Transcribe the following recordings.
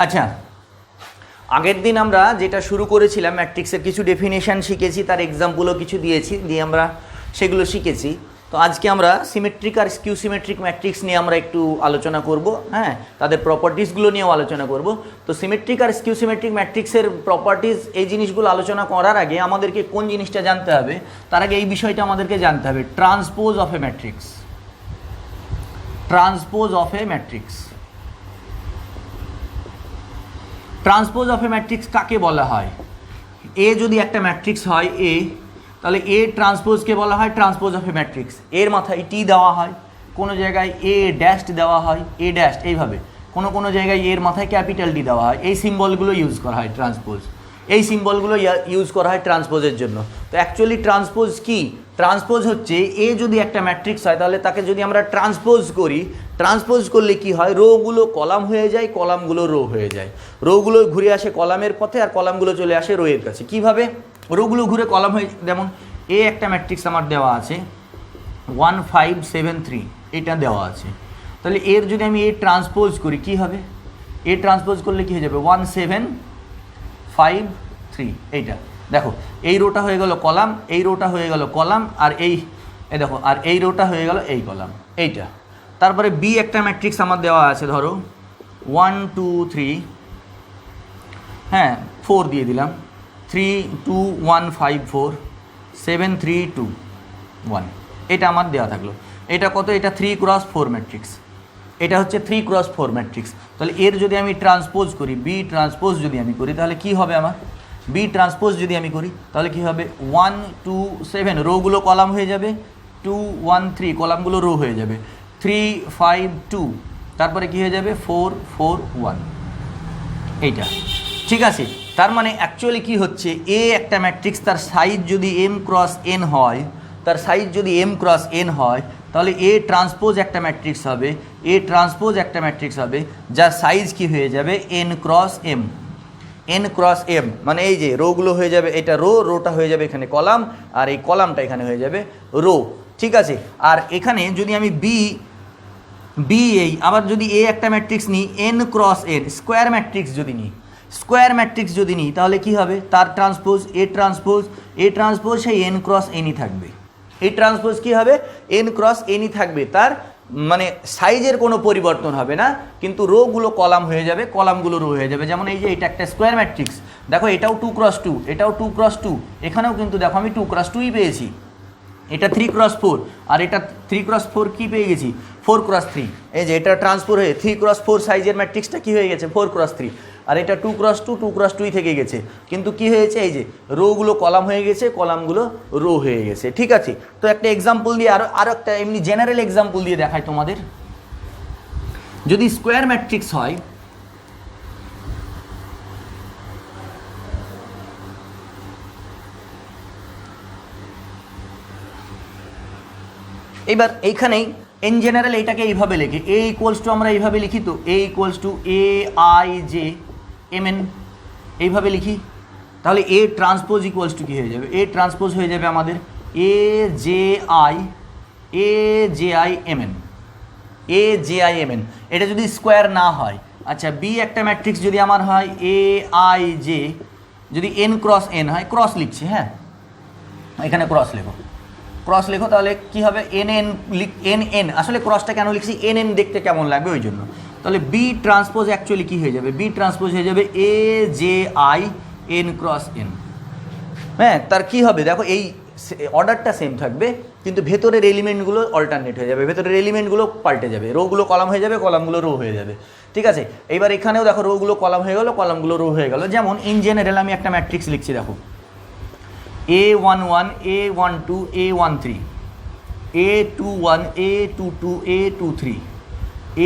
আচ্ছা, আগের দিন আমরা যেটা শুরু করেছিলাম ম্যাট্রিক্সের কিছু ডেফিনেশন শিখেছি, তার এক্সাম্পলও কিছু দিয়েছি, দিয়ে আমরা সেগুলো শিখেছি। তো আজকে আমরা সিমেট্রিক আর স্কিউ সিমেট্রিক ম্যাট্রিক্স নিয়ে আমরা একটু আলোচনা করব। হ্যাঁ, তাদের প্রপার্টিসগুলো নিয়েও আলোচনা করব। তো সিমেট্রিক আর স্কিউ সিমেট্রিক ম্যাট্রিক্সের প্রপার্টিস, এই জিনিসগুলো আলোচনা করার আগে আমাদেরকে কোন জিনিসটা জানতে হবে, তার আগে এই বিষয়টা আমাদেরকে জানতে হবে, transpose of A matrix. Transpose of A matrix, transpose of A matrix কাকে বলা হয়? এ যদি একটা ম্যাট্রিক্স হয় এ, তাহলে এ ট্রান্সপোজকে বলা হয় ট্রান্সপোজ অফ এ ম্যাট্রিক্স। এর মাথায় টি দেওয়া হয়, কোনো জায়গায় এ ড্যাশড দেওয়া হয়, এ ড্যাশড এইভাবে, কোনো জায়গায় এর মাথায় ক্যাপিটাল ডি দেওয়া হয়। এই সিম্বলগুলো ইউজ করা হয় ট্রান্সপোজ, এই সিম্বলগুলো ইউজ করা হয় ট্রান্সপোজের জন্য। তো অ্যাকচুয়ালি ট্রান্সপোজ কি? ট্রান্সপোজ হচ্ছে এ যদি একটা ম্যাট্রিক্স হয়, তাহলে তাকে যদি আমরা ট্রান্সপোজ করি, ট্রান্সপোজ করলে কি হয়, রোগুলো কলাম হয়ে যায়, কলামগুলো রো হয়ে যায়। রোগুলো ঘুরে আসে কলামের পথে আর কলামগুলো চলে আসে রোয়ের কাছে। কিভাবে? রোগুলো ঘুরে কলাম হয়ে, যেমন এ একটা ম্যাট্রিক্স আমার দেওয়া আছে 1573, এটা দেওয়া আছে। তাহলে এর যদি আমি এ ট্রান্সপোজ করি কি হবে? এ ট্রান্সপোজ করলে কি হয়ে যাবে? 1753, এইটা দেখো, এই রোটা হয়ে গেল কলাম, এই রোটা হয়ে গেল কলাম, আর এই দেখো, আর এই রোটা হয়ে গেল এই কলাম, এইটা। তারপরে বি একটা ম্যাট্রিক্স আমার দেওয়া আছে, ধরো 1 2 3, হ্যাঁ 4 দিয়ে দিলাম, 3 2 1 5 4 7 3 2 1, এটা আমার দেওয়া থাকলো। এটা কত? এটা 3x4 ম্যাট্রিক্স, এটা হচ্ছে 3x4 ম্যাট্রিক্স। তাহলে এর যদি আমি ট্রান্সপোজ করি, বি ট্রান্সপোজ যদি আমি করি, তাহলে কি হবে আমার? বি ট্রান্সপোজ যদি আমি করি, তাহলে কি হবে? 1 2 7, রোগুলো কলাম হয়ে যাবে, 2 1 3, কলামগুলো রো হয়ে যাবে, 3 5 2, তারপরে কি হয়ে যাবে? 4 4 1, এইটা। ঠিক আছে, তার মানে অ্যাকচুয়ালি কি হচ্ছে, এ একটা ম্যাট্রিক্স, তার সাইজ যদি m ক্রস n হয়, তার সাইজ যদি m ক্রস n হয়, তাহলে এ ট্রান্সপোজ একটা ম্যাট্রিক্স হবে, এ ট্রান্সপোজ একটা ম্যাট্রিক্স হবে যার সাইজ কি হয়ে যাবে? n cross m। n cross m মানে এই যে রোগুলো হয়ে যাবে, এটা রো, রোটা হয়ে যাবে এখানে কলাম, আর এই কলামটা এখানে হয়ে যাবে রো। ঠিক আছে, আর এখানে যদি আমি এই আবার যদি এ একটা ম্যাট্রিক্স নিই n cross n, square matrix যদি নিই, স্কোয়ার ম্যাট্রিক্স যদি নিই, তাহলে কি হবে? তার ট্রান্সপোজ এ ট্রান্সপোজ সেই n ক্রস nই থাকবে। এই ট্রান্সপোজ কি হবে? n ক্রস nই থাকবে, তার মানে সাইজের কোনো পরিবর্তন হবে না, কিন্তু রোগুলো কলাম হয়ে যাবে, কলামগুলো রো হয়ে যাবে। যেমন এই যে এটা একটা স্কোয়ার ম্যাট্রিক্স, দেখো এটাও 2x2, এটাও 2x2, এখানেও কিন্তু দেখো আমি 2x2ই পেয়েছি। এটা 3x4, আর এটা 3x4 কি পেয়ে গেছি? 4x3। এই যে এটা ট্রান্সফার হয়ে 3x4 সাইজের ম্যাট্রিক্সটা কি হয়ে গেছে? 4x3, আর এটা 2x2 থেকে গেছে, কিন্তু কি হয়েছে? এই যে রোগুলো কলাম হয়ে গেছে, কলামগুলো রো হয়ে গেছে। ঠিক আছে, তো একটা এক্সাম্পল দিয়ে আরও একটা এমনি জেনারেল এক্সাম্পল দিয়ে দেখাই তোমাদের। যদি স্কোয়ার ম্যাট্রিক্স হয়, এবার এইখানেই ইন জেনারেল এটাকে এইভাবে লিখি, এ ইকুয়ালস টু, আমরা এইভাবে লিখি, তো A equals to A I J M N, এইভাবে লিখি। তাহলে এ ট্রান্সপোজ ইকুয়ালস টু কী হয়ে যাবে? এ ট্রান্সপোজ হয়ে যাবে আমাদের A J I M N, A J I M N. এটা যদি স্কোয়ার না হয়, আচ্ছা বি একটা ম্যাট্রিক্স যদি আমার হয় এ আই জে, যদি এন ক্রস এন হয়, ক্রস লিখছি, হ্যাঁ এখানে ক্রস লেখো, তাহলে কি হবে? এন আসলে ক্রসটা কেন লিখছি? এন দেখতে কেমন লাগবে ওই জন্য। তাহলে বি ট্রান্সপোজ অ্যাকচুয়ালি কি হয়ে যাবে? বি ট্রান্সপোজ হয়ে যাবে A J I N cross N. হ্যাঁ, তার কি হবে? দেখো এই অর্ডারটা সেম থাকবে, কিন্তু ভেতরের এলিমেন্টগুলো অল্টারনেট হয়ে যাবে, ভেতরের এলিমেন্টগুলো পাল্টে যাবে, রোগুলো কলাম হয়ে যাবে, কলামগুলো রো হয়ে যাবে। ঠিক আছে, এইবার এখানেও দেখো রোগুলো কলাম হয়ে গেলো, কলামগুলো রো হয়ে গেল। যেমন ইন জেনারেল আমি একটা ম্যাট্রিক্স লিখছি, দেখো A11 A12 A13 A21 A22 A23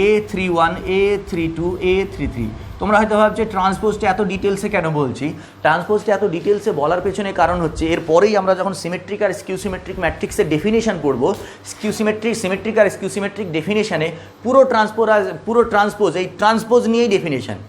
A31 A32 A33। তোমরা হয়তো ভাবছো ট্রান্সপোজটা এত ডিটেলসে কেন বলছি? ট্রান্সপোজটা এত ডিটেলসে বলার পেছনে কারণ হচ্ছে, এরপরেই আমরা যখন সিমেট্রিক আর স্কিউ সিমেট্রিক ম্যাট্রিক্সের ডেফিনেশন পড়বো, সিমেট্রিক আর স্কিউ সিমেট্রিক ডেফিনেশনে পুরো ট্রান্সপোজ এই ট্রান্সপোজ নিয়েই ডেফিনেশন।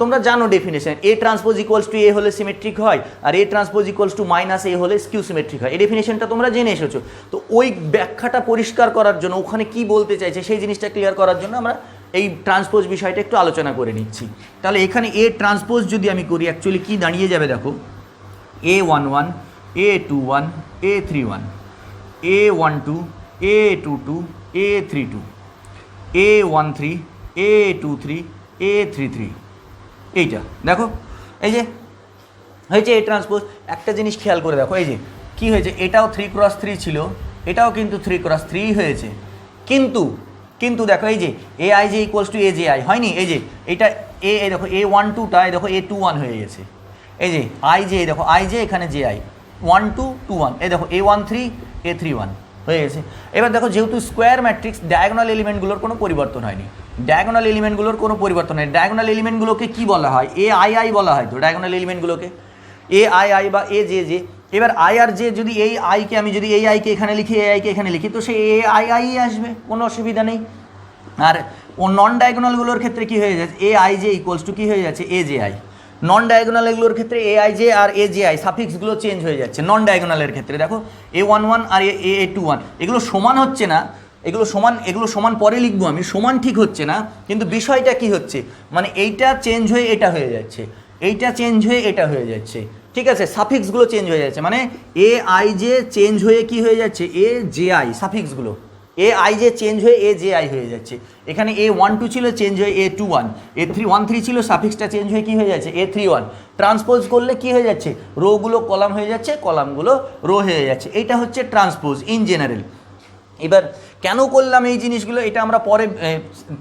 তোমরা জানো definition, A transpose equals to A হলে সিমেট্রিক হয়, আর A transpose equals to minus A হলে স্কিউ সিমেট্রিক হয়। এই ডেফিনেশনটা তোমরা জেনে এসেছো। তো ওই ব্যাখ্যাটা পরিষ্কার করার জন্য, ওখানে কি বলতে চাইছে সেই জিনিসটা ক্লিয়ার করার জন্য আমরা এই ট্রান্সপোজ বিষয়টা একটু আলোচনা করে নিচ্ছি। তাহলে এখানে এ ট্রান্সপোজ যদি আমি করি, অ্যাকচুয়ালি কি দাঁড়িয়ে যাবে দেখো, A11, A21, A31, A12, A22, A32, A13, A23, A33, এইটা দেখো, এই যে হয়েছে এ ট্রান্সপোজ। একটা জিনিস খেয়াল করে দেখো, এই যে কী হয়েছে, এটাও 3x3 ছিল, এটাও কিন্তু 3x3 হয়েছে, কিন্তু দেখো এই যে AI যে ইকুয়ালস টু AJI হয়নি, এই যে এটা এই দেখো A12টা দেখো A21 হয়ে গেছে, এই যে এই দেখো যে এখানে JI 1 2 2 1, এই দেখো A13 A31 হয়ে গেছে। এবার দেখো যেহেতু স্কোয়ার ম্যাট্রিক্স, ডায়াগোনাল এলিমেন্টগুলোর কোনো পরিবর্তন হয়নি, ডায়াগোনাল এলিমেন্টগুলোকে কি বলা হয়, AI বলা হয়। তো ডায়াগোনাল এলিমেন্টগুলোকে AI বা AJJ। এবার I আর জে, যদি এই আইকে আমি যদি এই আইকে এখানে লিখি, এই আইকে এখানে লিখি, তো সেই AI আসবে, কোনো অসুবিধা নেই। আর ও নন ডায়াগোনালগুলোর ক্ষেত্রে কি হয়ে যাচ্ছে, AIJ ইকুয়ালস টু কী হয়ে যাচ্ছে, AJI। নন ডায়াগোনালগুলোর ক্ষেত্রে AIJ আর AJI সাফিক্সগুলো চেঞ্জ হয়ে যাচ্ছে। নন ডায়াগোনালের ক্ষেত্রে দেখো A11 আর A21 এগুলো সমান হচ্ছে না, এগুলো সমান পরে লিখবো আমি, সমান ঠিক হচ্ছে না, কিন্তু বিষয়টা কি হচ্ছে, মানে এইটা চেঞ্জ হয়ে এটা হয়ে যাচ্ছে, এইটা চেঞ্জ হয়ে এটা হয়ে যাচ্ছে, ঠিক আছে, সাফিক্সগুলো চেঞ্জ হয়ে যাচ্ছে, মানে AIJ চেঞ্জ হয়ে কি হয়ে যাচ্ছে, AJI সাফিক্সগুলো, AIJ চেঞ্জ হয়ে AJI হয়ে যাচ্ছে। এখানে A12 ছিল, চেঞ্জ হয়ে A21, A13 ছিল, সাফিক্সটা চেঞ্জ হয়ে কি হয়ে যাচ্ছে, A31। ট্রান্সপোজ করলে কি হয়ে যাচ্ছে, রোগুলো কলাম হয়ে যাচ্ছে, কলামগুলো রো হয়ে যাচ্ছে। এইটা হচ্ছে ট্রান্সপোজ ইন জেনারেল। এবার কেন করলাম এই জিনিসগুলো, এটা আমরা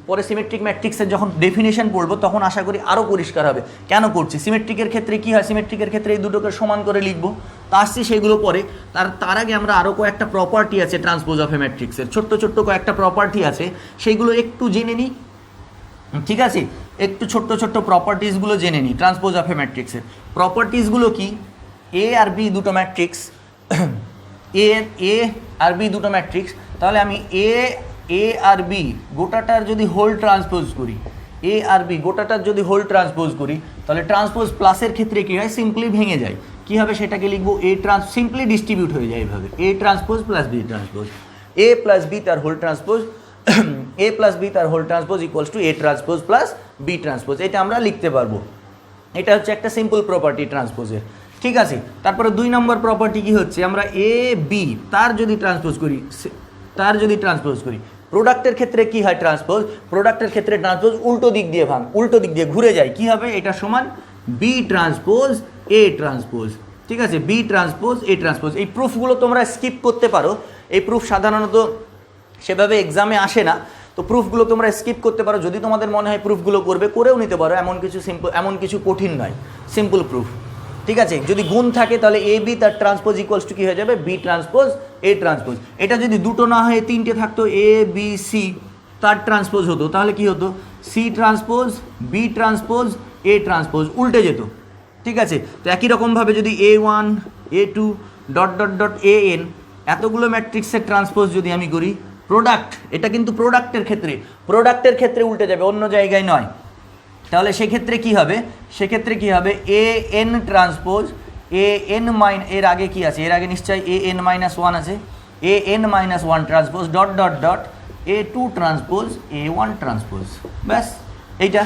পরে সিমেট্রিক ম্যাট্রিক্সের যখন ডেফিনেশন পড়বো তখন আশা করি আরও পরিষ্কার হবে কেন করছি। সিমেট্রিকের ক্ষেত্রে কী হয়, সিমেট্রিকের ক্ষেত্রে এই দুটোকে সমান করে লিখবো, তা আসছি সেগুলো পরে। তার আগে আমরা আরও কয়েকটা প্রপার্টি আছে ট্রান্সপোজ অফ এ ম্যাট্রিক্সের, ছোট্ট কয়েকটা প্রপার্টি আছে, সেইগুলো একটু জেনে নিই, ঠিক আছে, একটু ছোট্ট প্রপার্টিসগুলো জেনে নিই ট্রান্সপোজ অফ এ ম্যাট্রিক্সের। প্রপার্টিসগুলো কি, A আর B দুটো ম্যাট্রিক্স, এ আর বি দুটো ম্যাট্রিক্স, তাহলে আমি এ আর বি গোটাটার যদি হোল ট্রান্সপোজ করি, এ আর বি গোটাটার যদি হোল ট্রান্সপোজ করি, তাহলে ট্রান্সপোজ প্লাসের ক্ষেত্রে কী হয়, সিম্পলি ভেঙে যায়, কী হবে সেটাকে লিখবো সিম্পলি ডিস্ট্রিবিউট হয়ে যায় এইভাবে, A transpose plus B transpose, A plus B তার whole transpose, A plus B তার whole transpose equals to A transpose plus B transpose. এটা আমরা লিখতে পারবো, এটা হচ্ছে একটা সিম্পল প্রপার্টি ট্রান্সপোজের, ঠিক আছে। তারপরে 2 নম্বর প্রপার্টি কি হচ্ছে, আমরা এ বি তার যদি ট্রান্সপোজ করি, প্রোডাক্টের ক্ষেত্রে কি হয় ট্রান্সপোজ, প্রোডাক্টের ক্ষেত্রে ট্রান্সপোজ উল্টো দিক দিয়ে ঘুরে যায়, কি হবে, এটা সমান বি ট্রান্সপোজ এ ট্রান্সপোজ, ঠিক আছে, বি ট্রান্সপোজ এ ট্রান্সপোজ। এই প্রুফগুলো তোমরা স্কিপ করতে পারো, এই প্রুফ সাধারণত সেভাবে এক্সামে আসে না, তো প্রুফগুলো তোমরা স্কিপ করতে পারো, যদি তোমাদের মনে হয় প্রুফগুলো করেও নিতে পারো, এমন কিছু কঠিন নয়, সিম্পল প্রুফ, ঠিক আছে। যদি গুণ থাকে তাহলে এ বি তার ট্রান্সপোজ ইকুয়ালস টু কী হয়ে যাবে, বি ট্রান্সপোজ এ ট্রান্সপোজ। এটা যদি দুটো না হয়ে 3টে থাকতো, এ বি সি তার ট্রান্সপোজ হতো, তাহলে কি হতো, C transpose B transpose A transpose, উল্টে যেত, ঠিক আছে। তো একই রকমভাবে যদি A1 A2 ডট AN এতগুলো ম্যাট্রিক্সের ট্রান্সপোজ যদি আমি করি, এটা কিন্তু প্রোডাক্টের ক্ষেত্রে উল্টে যাবে, অন্য জায়গায় নয়। তাহলে সেক্ষেত্রে কি হবে, AN ট্রান্সপোজ এর আগে কি আছে, এর আগে নিশ্চয়ই AN-1 আছে, AN-1 transpose dot A2 transpose A1 transpose, ব্যাস এইটা,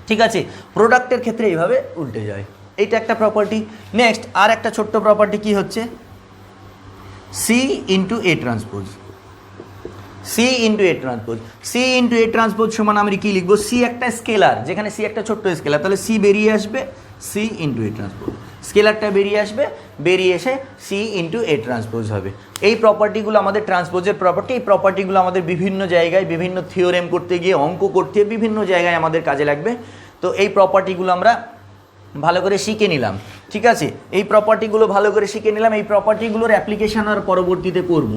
ঠিক আছে। প্রোডাক্টের ক্ষেত্রে এইভাবে উল্টে যায়, এইটা একটা প্রপার্টি। নেক্সট আর একটা ছোট্ট প্রপার্টি কি হচ্ছে, C into A transpose, C into A transpose সমান আমি কি লিখবো, C একটা স্কেলার, যেখানে C একটা ছোট্ট স্কেলার, তাহলে C বেরিয়ে আসবে, C ইন্টু A ট্রান্সপোজ, স্কেলারটা বেরিয়ে এসে C ইন্টু A ট্রান্সপোজ হবে। এই প্রপার্টিগুলো আমাদের ট্রান্সপোজের প্রপার্টি, এই প্রপার্টিগুলো আমাদের বিভিন্ন জায়গায় বিভিন্ন থিওরেম করতে গিয়ে, অঙ্ক করতে গিয়ে বিভিন্ন জায়গায় আমাদের কাজে লাগবে। তো এই প্রপার্টিগুলো আমরা ভালো করে শিখে নিলাম, ঠিক আছে, এই প্রপার্টিগুলোর অ্যাপ্লিকেশন আর পরবর্তীতে করব,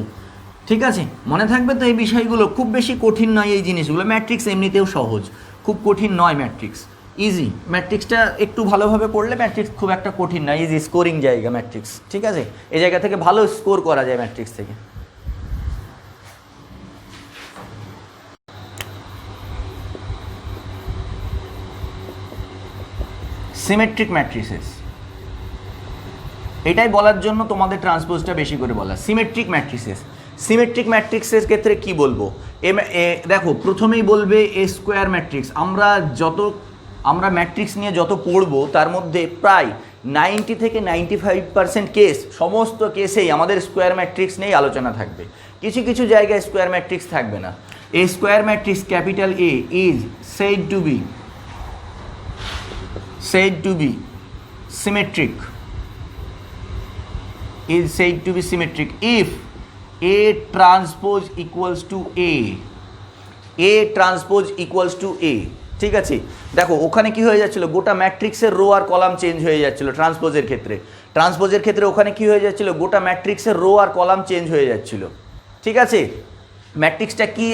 ঠিক আছে, মনে থাকবে তো এই বিষয়গুলো, খুব বেশি কঠিন নয় এই জিনিসগুলো, ম্যাট্রিক্স এমনিতেও সহজ, খুব কঠিন নয় ম্যাট্রিক্স, ইজি, ম্যাট্রিক্সটা একটু ভালোভাবে পড়লে ম্যাট্রিক্স খুব একটা কঠিন নয়, ইজি স্কোরিং জায়গা ম্যাট্রিক্স, ঠিক আছে, এই জায়গা থেকে ভালো স্কোর করা যায় ম্যাট্রিক্স থেকে। সিমেট্রিক ম্যাট্রিসেস, এটাই বলার জন্য তোমাদের ট্রান্সপোজটা বেশি করে বলা, সিমেট্রিক ম্যাট্রিসেস। সিমেট্রিক ম্যাট্রিক্সের ক্ষেত্রে কি বলবো, দেখো প্রথমেই বলবে এ স্কোয়ার ম্যাট্রিক্স। আমরা ম্যাট্রিক্স নিয়ে যত পড়বো তার মধ্যে প্রায় 90 থেকে 95% কেস, সমস্ত কেসেই আমাদের স্কোয়ার ম্যাট্রিক্স নিয়েই আলোচনা থাকবে। কিছু কিছু জায়গায় স্কোয়ার ম্যাট্রিক্স থাকবে না। A square matrix capital A is said to be symmetric if A transpose equals to A transpose equals to A। ঠিক আছে, দেখো ওখানে কি হয়ে যাচ্ছিল, গোটা ম্যাট্রিক্সের রো আর কলাম চেঞ্জ হয়ে যাচ্ছিল ট্রান্সপোজের ক্ষেত্রে ওখানে কি হয়ে যাচ্ছিল, গোটা ম্যাট্রিক্সের রো আর কলাম চেঞ্জ হয়ে যাচ্ছিল। ঠিক আছে, ম্যাট্রিক্সটা কি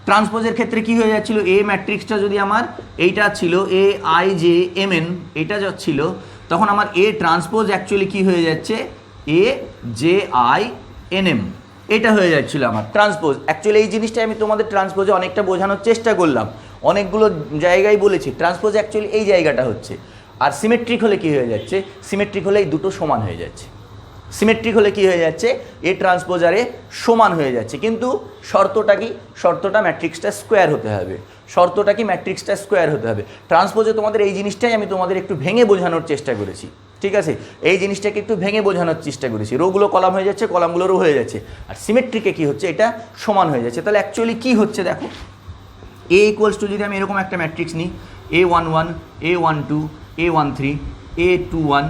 ট্রান্সপোজের ক্ষেত্রে কি হয়ে যাচ্ছিল, এ ম্যাট্রিক্সটা যদি আমার এইটা ছিল A I J M N, এটা যাচ্ছিল, তখন আমার এ ট্রান্সপোজ অ্যাকচুয়ালি কি হয়ে যাচ্ছে, A J I N M, এটা হয়ে যাচ্ছিল আমার ট্রান্সপোজ। অ্যাকচুয়ালি এই জিনিসটা আমি তোমাদের ট্রান্সপোজে অনেকটা বোঝানোর চেষ্টা করলাম, অনেকগুলো জায়গায় বলেছি ট্রান্সপোজ অ্যাকচুয়ালি এই জায়গাটা হচ্ছে। আর সিমেট্রিক হলে কি হয়ে যাচ্ছে, সিমেট্রিক হলে এই দুটো সমান হয়ে যাচ্ছে। সিমেট্রিক হলে কি হয়ে যাচ্ছে, এ ট্রান্সপোজ আর এ সমান হয়ে যাচ্ছে। কিন্তু শর্তটা কি, শর্তটা ম্যাট্রিক্সটা স্কোয়ার হতে হবে। শর্তটা কি, ম্যাট্রিক্সটা স্কোয়ার হতে হবে। ট্রান্সপোজে তোমাদের এই জিনিসটাই আমি তোমাদের একটু ভেঙে বোঝানোর চেষ্টা করেছি। ঠিক আছে, এই জিনিসটাকে একটু ভেঙে বোঝানোর চেষ্টা করেছি। রোগুলো কলাম হয়ে যাচ্ছে, কলামগুলো রো হয়ে যাচ্ছে। আর সিমেট্রিকে কি হচ্ছে, এটা সমান হয়ে যাচ্ছে। তাহলে অ্যাকচুয়ালি কি হচ্ছে দেখো, এ ইকুয়ালস টু যদি আমি এরকম একটা ম্যাট্রিক্স নিই, A11 A12 A13 A21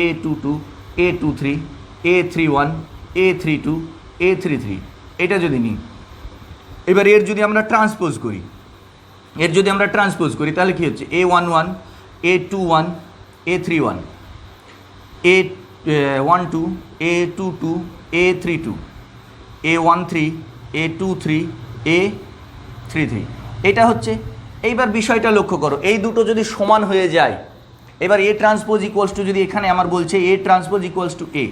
A22 A23 A31 A32 A33, এটা যদি নিই, এবার এর যদি আমরা ট্রান্সপোজ করি, তাহলে কি হচ্ছে, A11 A21 A31 A12 A22 A32 A13 A23 A33, এটা হচ্ছে। এইবার বিষয়টা লক্ষ্য করো, এই দুটো যদি সমান হয়ে যায়, এবার এ ট্রান্সপোজ ইকুয়ালস টু, যদি এখানে আমার বলছে এ ট্রান্সপোজ ইকুয়ালস টু এ,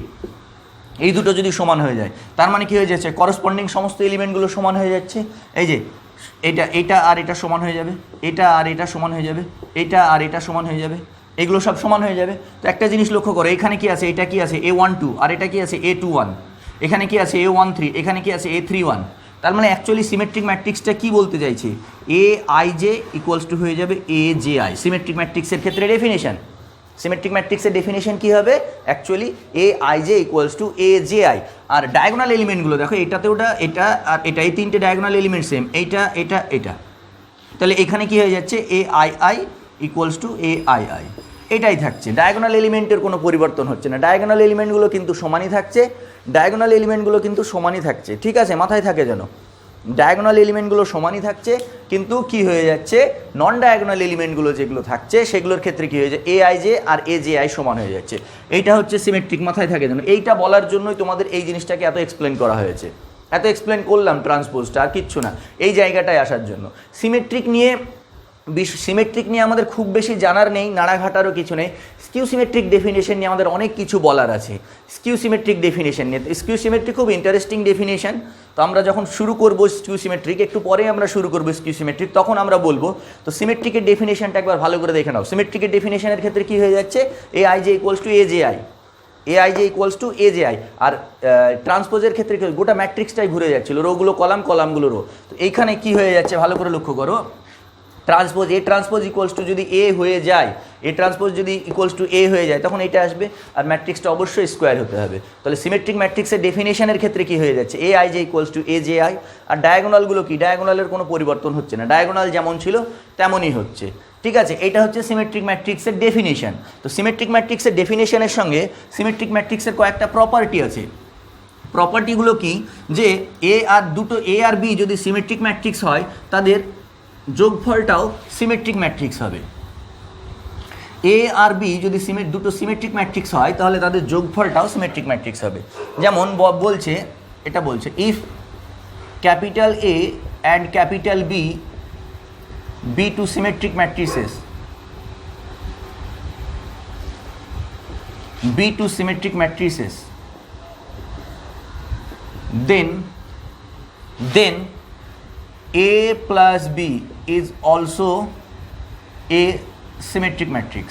এই দুটো যদি সমান হয়ে যায়, তার মানে কি হয়ে যাচ্ছে, করসপন্ডিং সমস্ত এলিমেন্টগুলো সমান হয়ে যাচ্ছে। এই যে এটা আর এটা সমান হয়ে যাবে, এটা আর এটা সমান হয়ে যাবে, এটা আর এটা সমান হয়ে যাবে, এগুলো সব সমান হয়ে যাবে। তো একটা জিনিস লক্ষ্য করো, এখানে কি আছে, এটা কি আছে A12, আর এটা কি আছে A21, এখানে কি আছে A13, এখানে কি আছে A31। তার মানে অ্যাকচুয়ালি সিমেট্রিক ম্যাট্রিক্সটা কি বলতে চাইছে, A I J equals to হয়ে যাবে এ জে আই। সিমেট্রিক ম্যাট্রিক্সের ক্ষেত্রে ডেফিনেশন, সিমেট্রিক ম্যাট্রিক্সের ডেফিনেশন কী হবে, actually A I J equals to A J I. আর ডায়াগোনাল এলিমেন্টগুলো দেখো, এটাতে ওটা, এটা আর এটা, এই তিনটে ডায়াগোনাল এলিমেন্ট সেম, এইটা এটা এটা। তাহলে এখানে কি হয়ে যাচ্ছে, A I I equals to A I I, এটাই থাকছে। ডায়াগোনাল এলিমেন্টের কোনো পরিবর্তন হচ্ছে না, ডায়াগোনাল এলিমেন্টগুলো কিন্তু সমানই থাকছে। ঠিক আছে, মাথায় থাকে যেন, ডায়াগোনাল এলিমেন্টগুলো সমানই থাকছে, কিন্তু কি হয়ে যাচ্ছে, নন ডায়াগোনাল এলিমেন্টগুলো যেগুলো থাকছে সেগুলোর ক্ষেত্রে কি হয়ে যায়, এ আই জে আর এ জে আই সমান হয়ে যাচ্ছে। এইটা হচ্ছে সিমেট্রিক, মাথায় থাকে যেন। এইটা বলার জন্যই তোমাদের এই জিনিসটাকে এত এক্সপ্লেন করা হয়েছে, এত এক্সপ্লেন করলাম ট্রান্সপোজটা, আর কিচ্ছু না, এই জায়গাটায় আসার জন্য। সিমেট্রিক নিয়ে আমাদের খুব বেশি জানার নেই, নাড়াঘাটারও কিছু নেই। স্কিউ সিমেট্রিক ডেফিনেশন নিয়ে আমাদের অনেক কিছু বলার আছে। স্কিউ সিমেট্রিক ডেফিনেশন নিয়ে, স্কিউ সিমেট্রিক খুব ইন্টারেস্টিং ডেফিনেশন। তো আমরা যখন শুরু করবো স্কিউ সিমেট্রিক, একটু পরে আমরা শুরু করবো স্কিউ সিমেট্রিক, তখন আমরা বলবো। তো সিমেট্রিকের ডেফিনেশনটা একবার ভালো করে দেখে নাও। সিমেট্রিকের ডেফিনেশনের ক্ষেত্রে কী হয়ে যাচ্ছে, A I J equals to A J I, A I J equals to A J I. আর ট্রান্সপোজের ক্ষেত্রে গোটা ম্যাট্রিক্সটাই ঘুরে যাচ্ছিল, রোগুলো কলাম, কলামগুলো রো। তো এইখানে কী হয়ে যাচ্ছে, ভালো করে লক্ষ্য করো, transpose A transpose equals to যদি এ হয়ে যায়, এ ট্রান্সপোজ যদি ইকুয়ালস টু এ হয়ে যায়, তখন এটা আসবে, আর ম্যাট্রিক্সটা অবশ্যই স্কোয়ার হতে হবে। তাহলে সিমেট্রিক ম্যাট্রিক্সের ডেফিনেশনের ক্ষেত্রে কি হয়ে যাচ্ছে, A I J equals to A J I. আর ডায়াগোনালগুলো কি, ডায়াগোনালের কোনো পরিবর্তন হচ্ছে না, ডায়াগোনাল যেমন ছিল তেমনই হচ্ছে। ঠিক আছে, এটা হচ্ছে সিমেট্রিক ম্যাট্রিক্সের ডেফিনেশন। তো সিমেট্রিক ম্যাট্রিক্সের ডেফিনেশনের সঙ্গে সিমেট্রিক ম্যাট্রিক্সের কয়েকটা প্রপার্টি আছে। প্রপার্টিগুলো কি, যে এ আর বি যদি সিমেট্রিক ম্যাট্রিক্স হয়, তাদের যোগফলটাও সিমেট্রিক ম্যাট্রিক্স হবে। এ আর বি যদি দুটো সিমেট্রিক ম্যাট্রিক্স হয়, তাহলে তাদের যোগফলটাও সিমেট্রিক ম্যাট্রিক্স হবে। যেমন বলছে, এটা বলছে, if capital A and capital B be two symmetric matrices, then A plus B is also a symmetric matrix,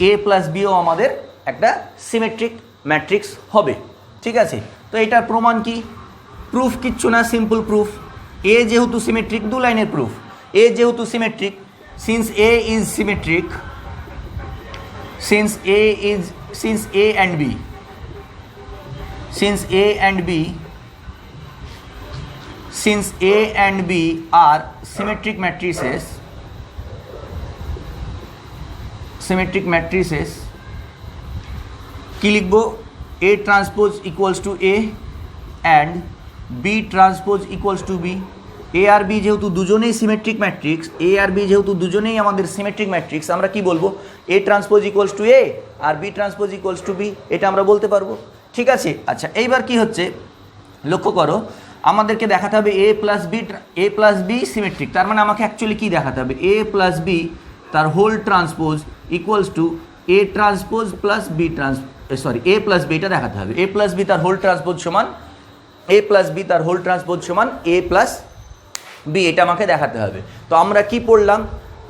A plus B ও আমাদের একটা সিমেট্রিক ম্যাট্রিক্স হবে। ঠিক আছে, তো এটার প্রমাণ কি? প্রুফ কিচ্ছু না, সিম্পল প্রুফ। এ যেহেতু সিমেট্রিক, 2 লাইনের প্রুফ। এ যেহেতু symmetric, since A is symmetric, since A and B are symmetric matrices, কি লিখবো? A transpose equals to A and B transpose equals to B। A আর বি যেহেতু দুজনেই সিমেট্রিক ম্যাট্রিক্স, এ আর B যেহেতু দুজনেই আমাদের সিমেট্রিক ম্যাট্রিক্স, আমরা কি বলবো? A transpose equals to A আর B transpose equals to B, এটা আমরা বলতে পারবো। ঠিক আছে, আচ্ছা এইবার কি হচ্ছে লক্ষ্য করো, আমাদেরকে দেখাতে হবে এ প্লাস বি সিমেট্রিক। তার মানে আমাকে অ্যাকচুয়ালি কি দেখাতে হবে? এ প্লাস বি তার whole transpose equals to A transpose plus B A plus B, এটা দেখাতে হবে। এ প্লাস বি তার হোল ট্রান্সপোজ সমান এ প্লাস বি তার হোল ট্রান্সপোজ সমান এ প্লাস বি, এটা আমাকে দেখাতে হবে। তো আমরা কি পড়লাম?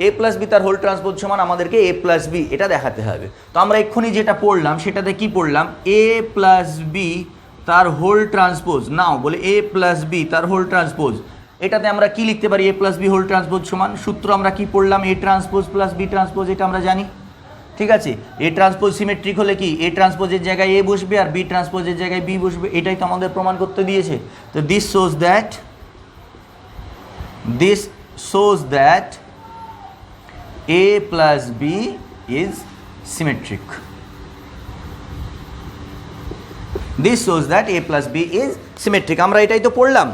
এ প্লাস বি তার হোল ট্রান্সপোজ সমান আমাদেরকে এ প্লাস বি, এটা দেখাতে হবে। তো আমরা এক্ষুনি যেটা পড়লাম সেটাতে কি পড়লাম? এ প্লাস বি তার হোল ট্রান্সপোজ, নাও বলে এ প্লাস বি তার হোল ট্রান্সপোজ, এটাতে আমরা কি লিখতে পারি? A plus B whole transpose সমান, সূত্র আমরা কি পড়লাম? A transpose plus B transpose, এটা আমরা জানি। ঠিক আছে, এ ট্রান্সপোজ সিমেট্রিক হলে কি এ ট্রান্সপোজের জায়গায় এ বসবে আর বি ট্রান্সপোজের জায়গায় বি বসবে, এটাই তো আমাদের প্রমাণ করতে দিয়েছে। তো this shows that A plus B is symmetric. This shows that A plus B is symmetric. আমরা এটাই তো পড়লাম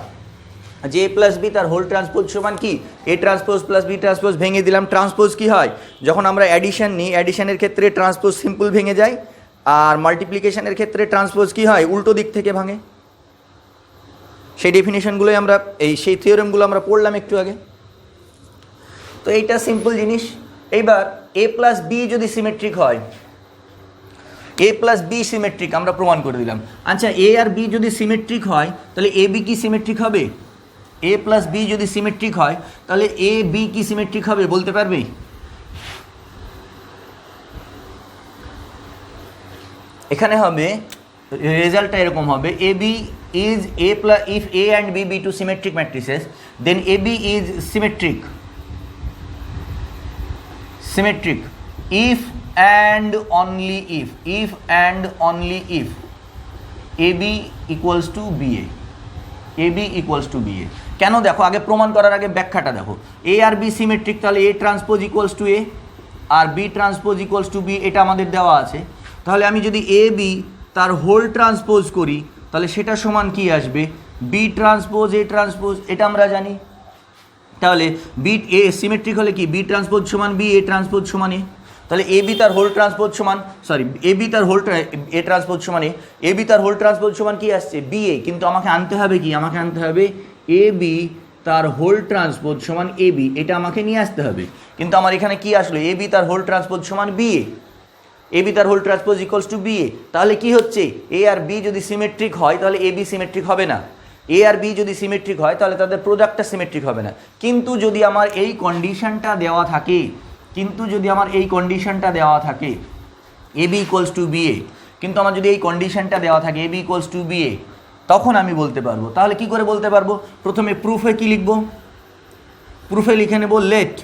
যে A plus B তার হোল ট্রান্সপোজ সমান কি A transpose plus B transpose, ভেঙে দিলাম। ট্রান্সপোজ কি হয়? যখন আমরা অ্যাডিশন নিই, অ্যাডিশনের ক্ষেত্রে ট্রান্সপোজ সিম্পল ভেঙে যায়, আর মাল্টিপ্লিকেশনের ক্ষেত্রে ট্রান্সপোজ কি হয়? উল্টো দিক থেকে ভাঙে। সেই ডেফিনেশনগুলোই আমরা সেই থিওরেমগুলো আমরা পড়লাম একটু আগে। তো এইটা সিম্পল জিনিস। এইবার এ প্লাস বি যদি সিমেট্রিক হয়, এ প্লাস বি সিমেট্রিক আমরা প্রমাণ করে দিলাম। আচ্ছা, এ আর বি যদি সিমেট্রিক হয় তাহলে এ বি কি সিমেট্রিক হবে? এ প্লাস বি যদি সিমেট্রিক হয় তাহলে এ বি কি সিমেট্রিক হবে বলতে পারবে? এখানে হবে রেজাল্টটা এরকম হবে, এ B is A plus, if A and B be two symmetric matrices, then AB is symmetric if and only if AB equals to BA, কেন দেখো, আগে প্রমাণ করার আগে ব্যাখ্যাটা দেখো। A আর B সিমেট্রিক, তাহলে A transpose equals to A আর B transpose equals to B, এটা আমাদের দেওয়া আছে। তাহলে আমি যদি AB তার হোল ট্রান্সপোজ করি তাহলে সেটা সমান কি আসবে? বি ট্রান্সপোজ এ ট্রান্সপোজ, এটা আমরা জানি। তাহলে বি এ সিমেট্রিক হলে কি বি ট্রান্সপোজ সমান বি, এ ট্রান্সপোজ সমান এ। তাহলে এ বি তার হোল ট্রান্সপোজ সমান এ বি তার হোল এ ট্রান্সপোজ সমান এ বি তার হোল ট্রান্সপোজ সমান কি আসছে? B A. কিন্তু আমাকে আনতে হবে কি? আমাকে আনতে হবে এ বি তার হোল ট্রান্সপোজ সমান এ বি, এটা আমাকে নিয়ে আসতে হবে। কিন্তু আমার এখানে কি আসলো? এ বি তার হোল ট্রান্সপোজ সমান বি এ, এ বি তার whole transpose equals to B A. তাহলে কি হচ্ছে? এ আর বি যদি সিমেট্রিক হয় তাহলে এ বি সিমেট্রিক হবে না। এ আর বি যদি সিমেট্রিক হয় তাহলে তাদের প্রোডাক্টটা সিমেট্রিক হবে না। কিন্তু যদি আমার এই কন্ডিশনটা দেওয়া থাকে, এ বি ইকুয়ালস টু বি এ, কিন্তু আমার যদি এই কন্ডিশনটা দেওয়া থাকে এ বি ইকুয়ালস টু বি এ, তখন আমি বলতে পারবো। তাহলে কি করে বলতে পারবো? প্রথমে প্রুফে কি লিখবো? প্রুফে লিখে নেব let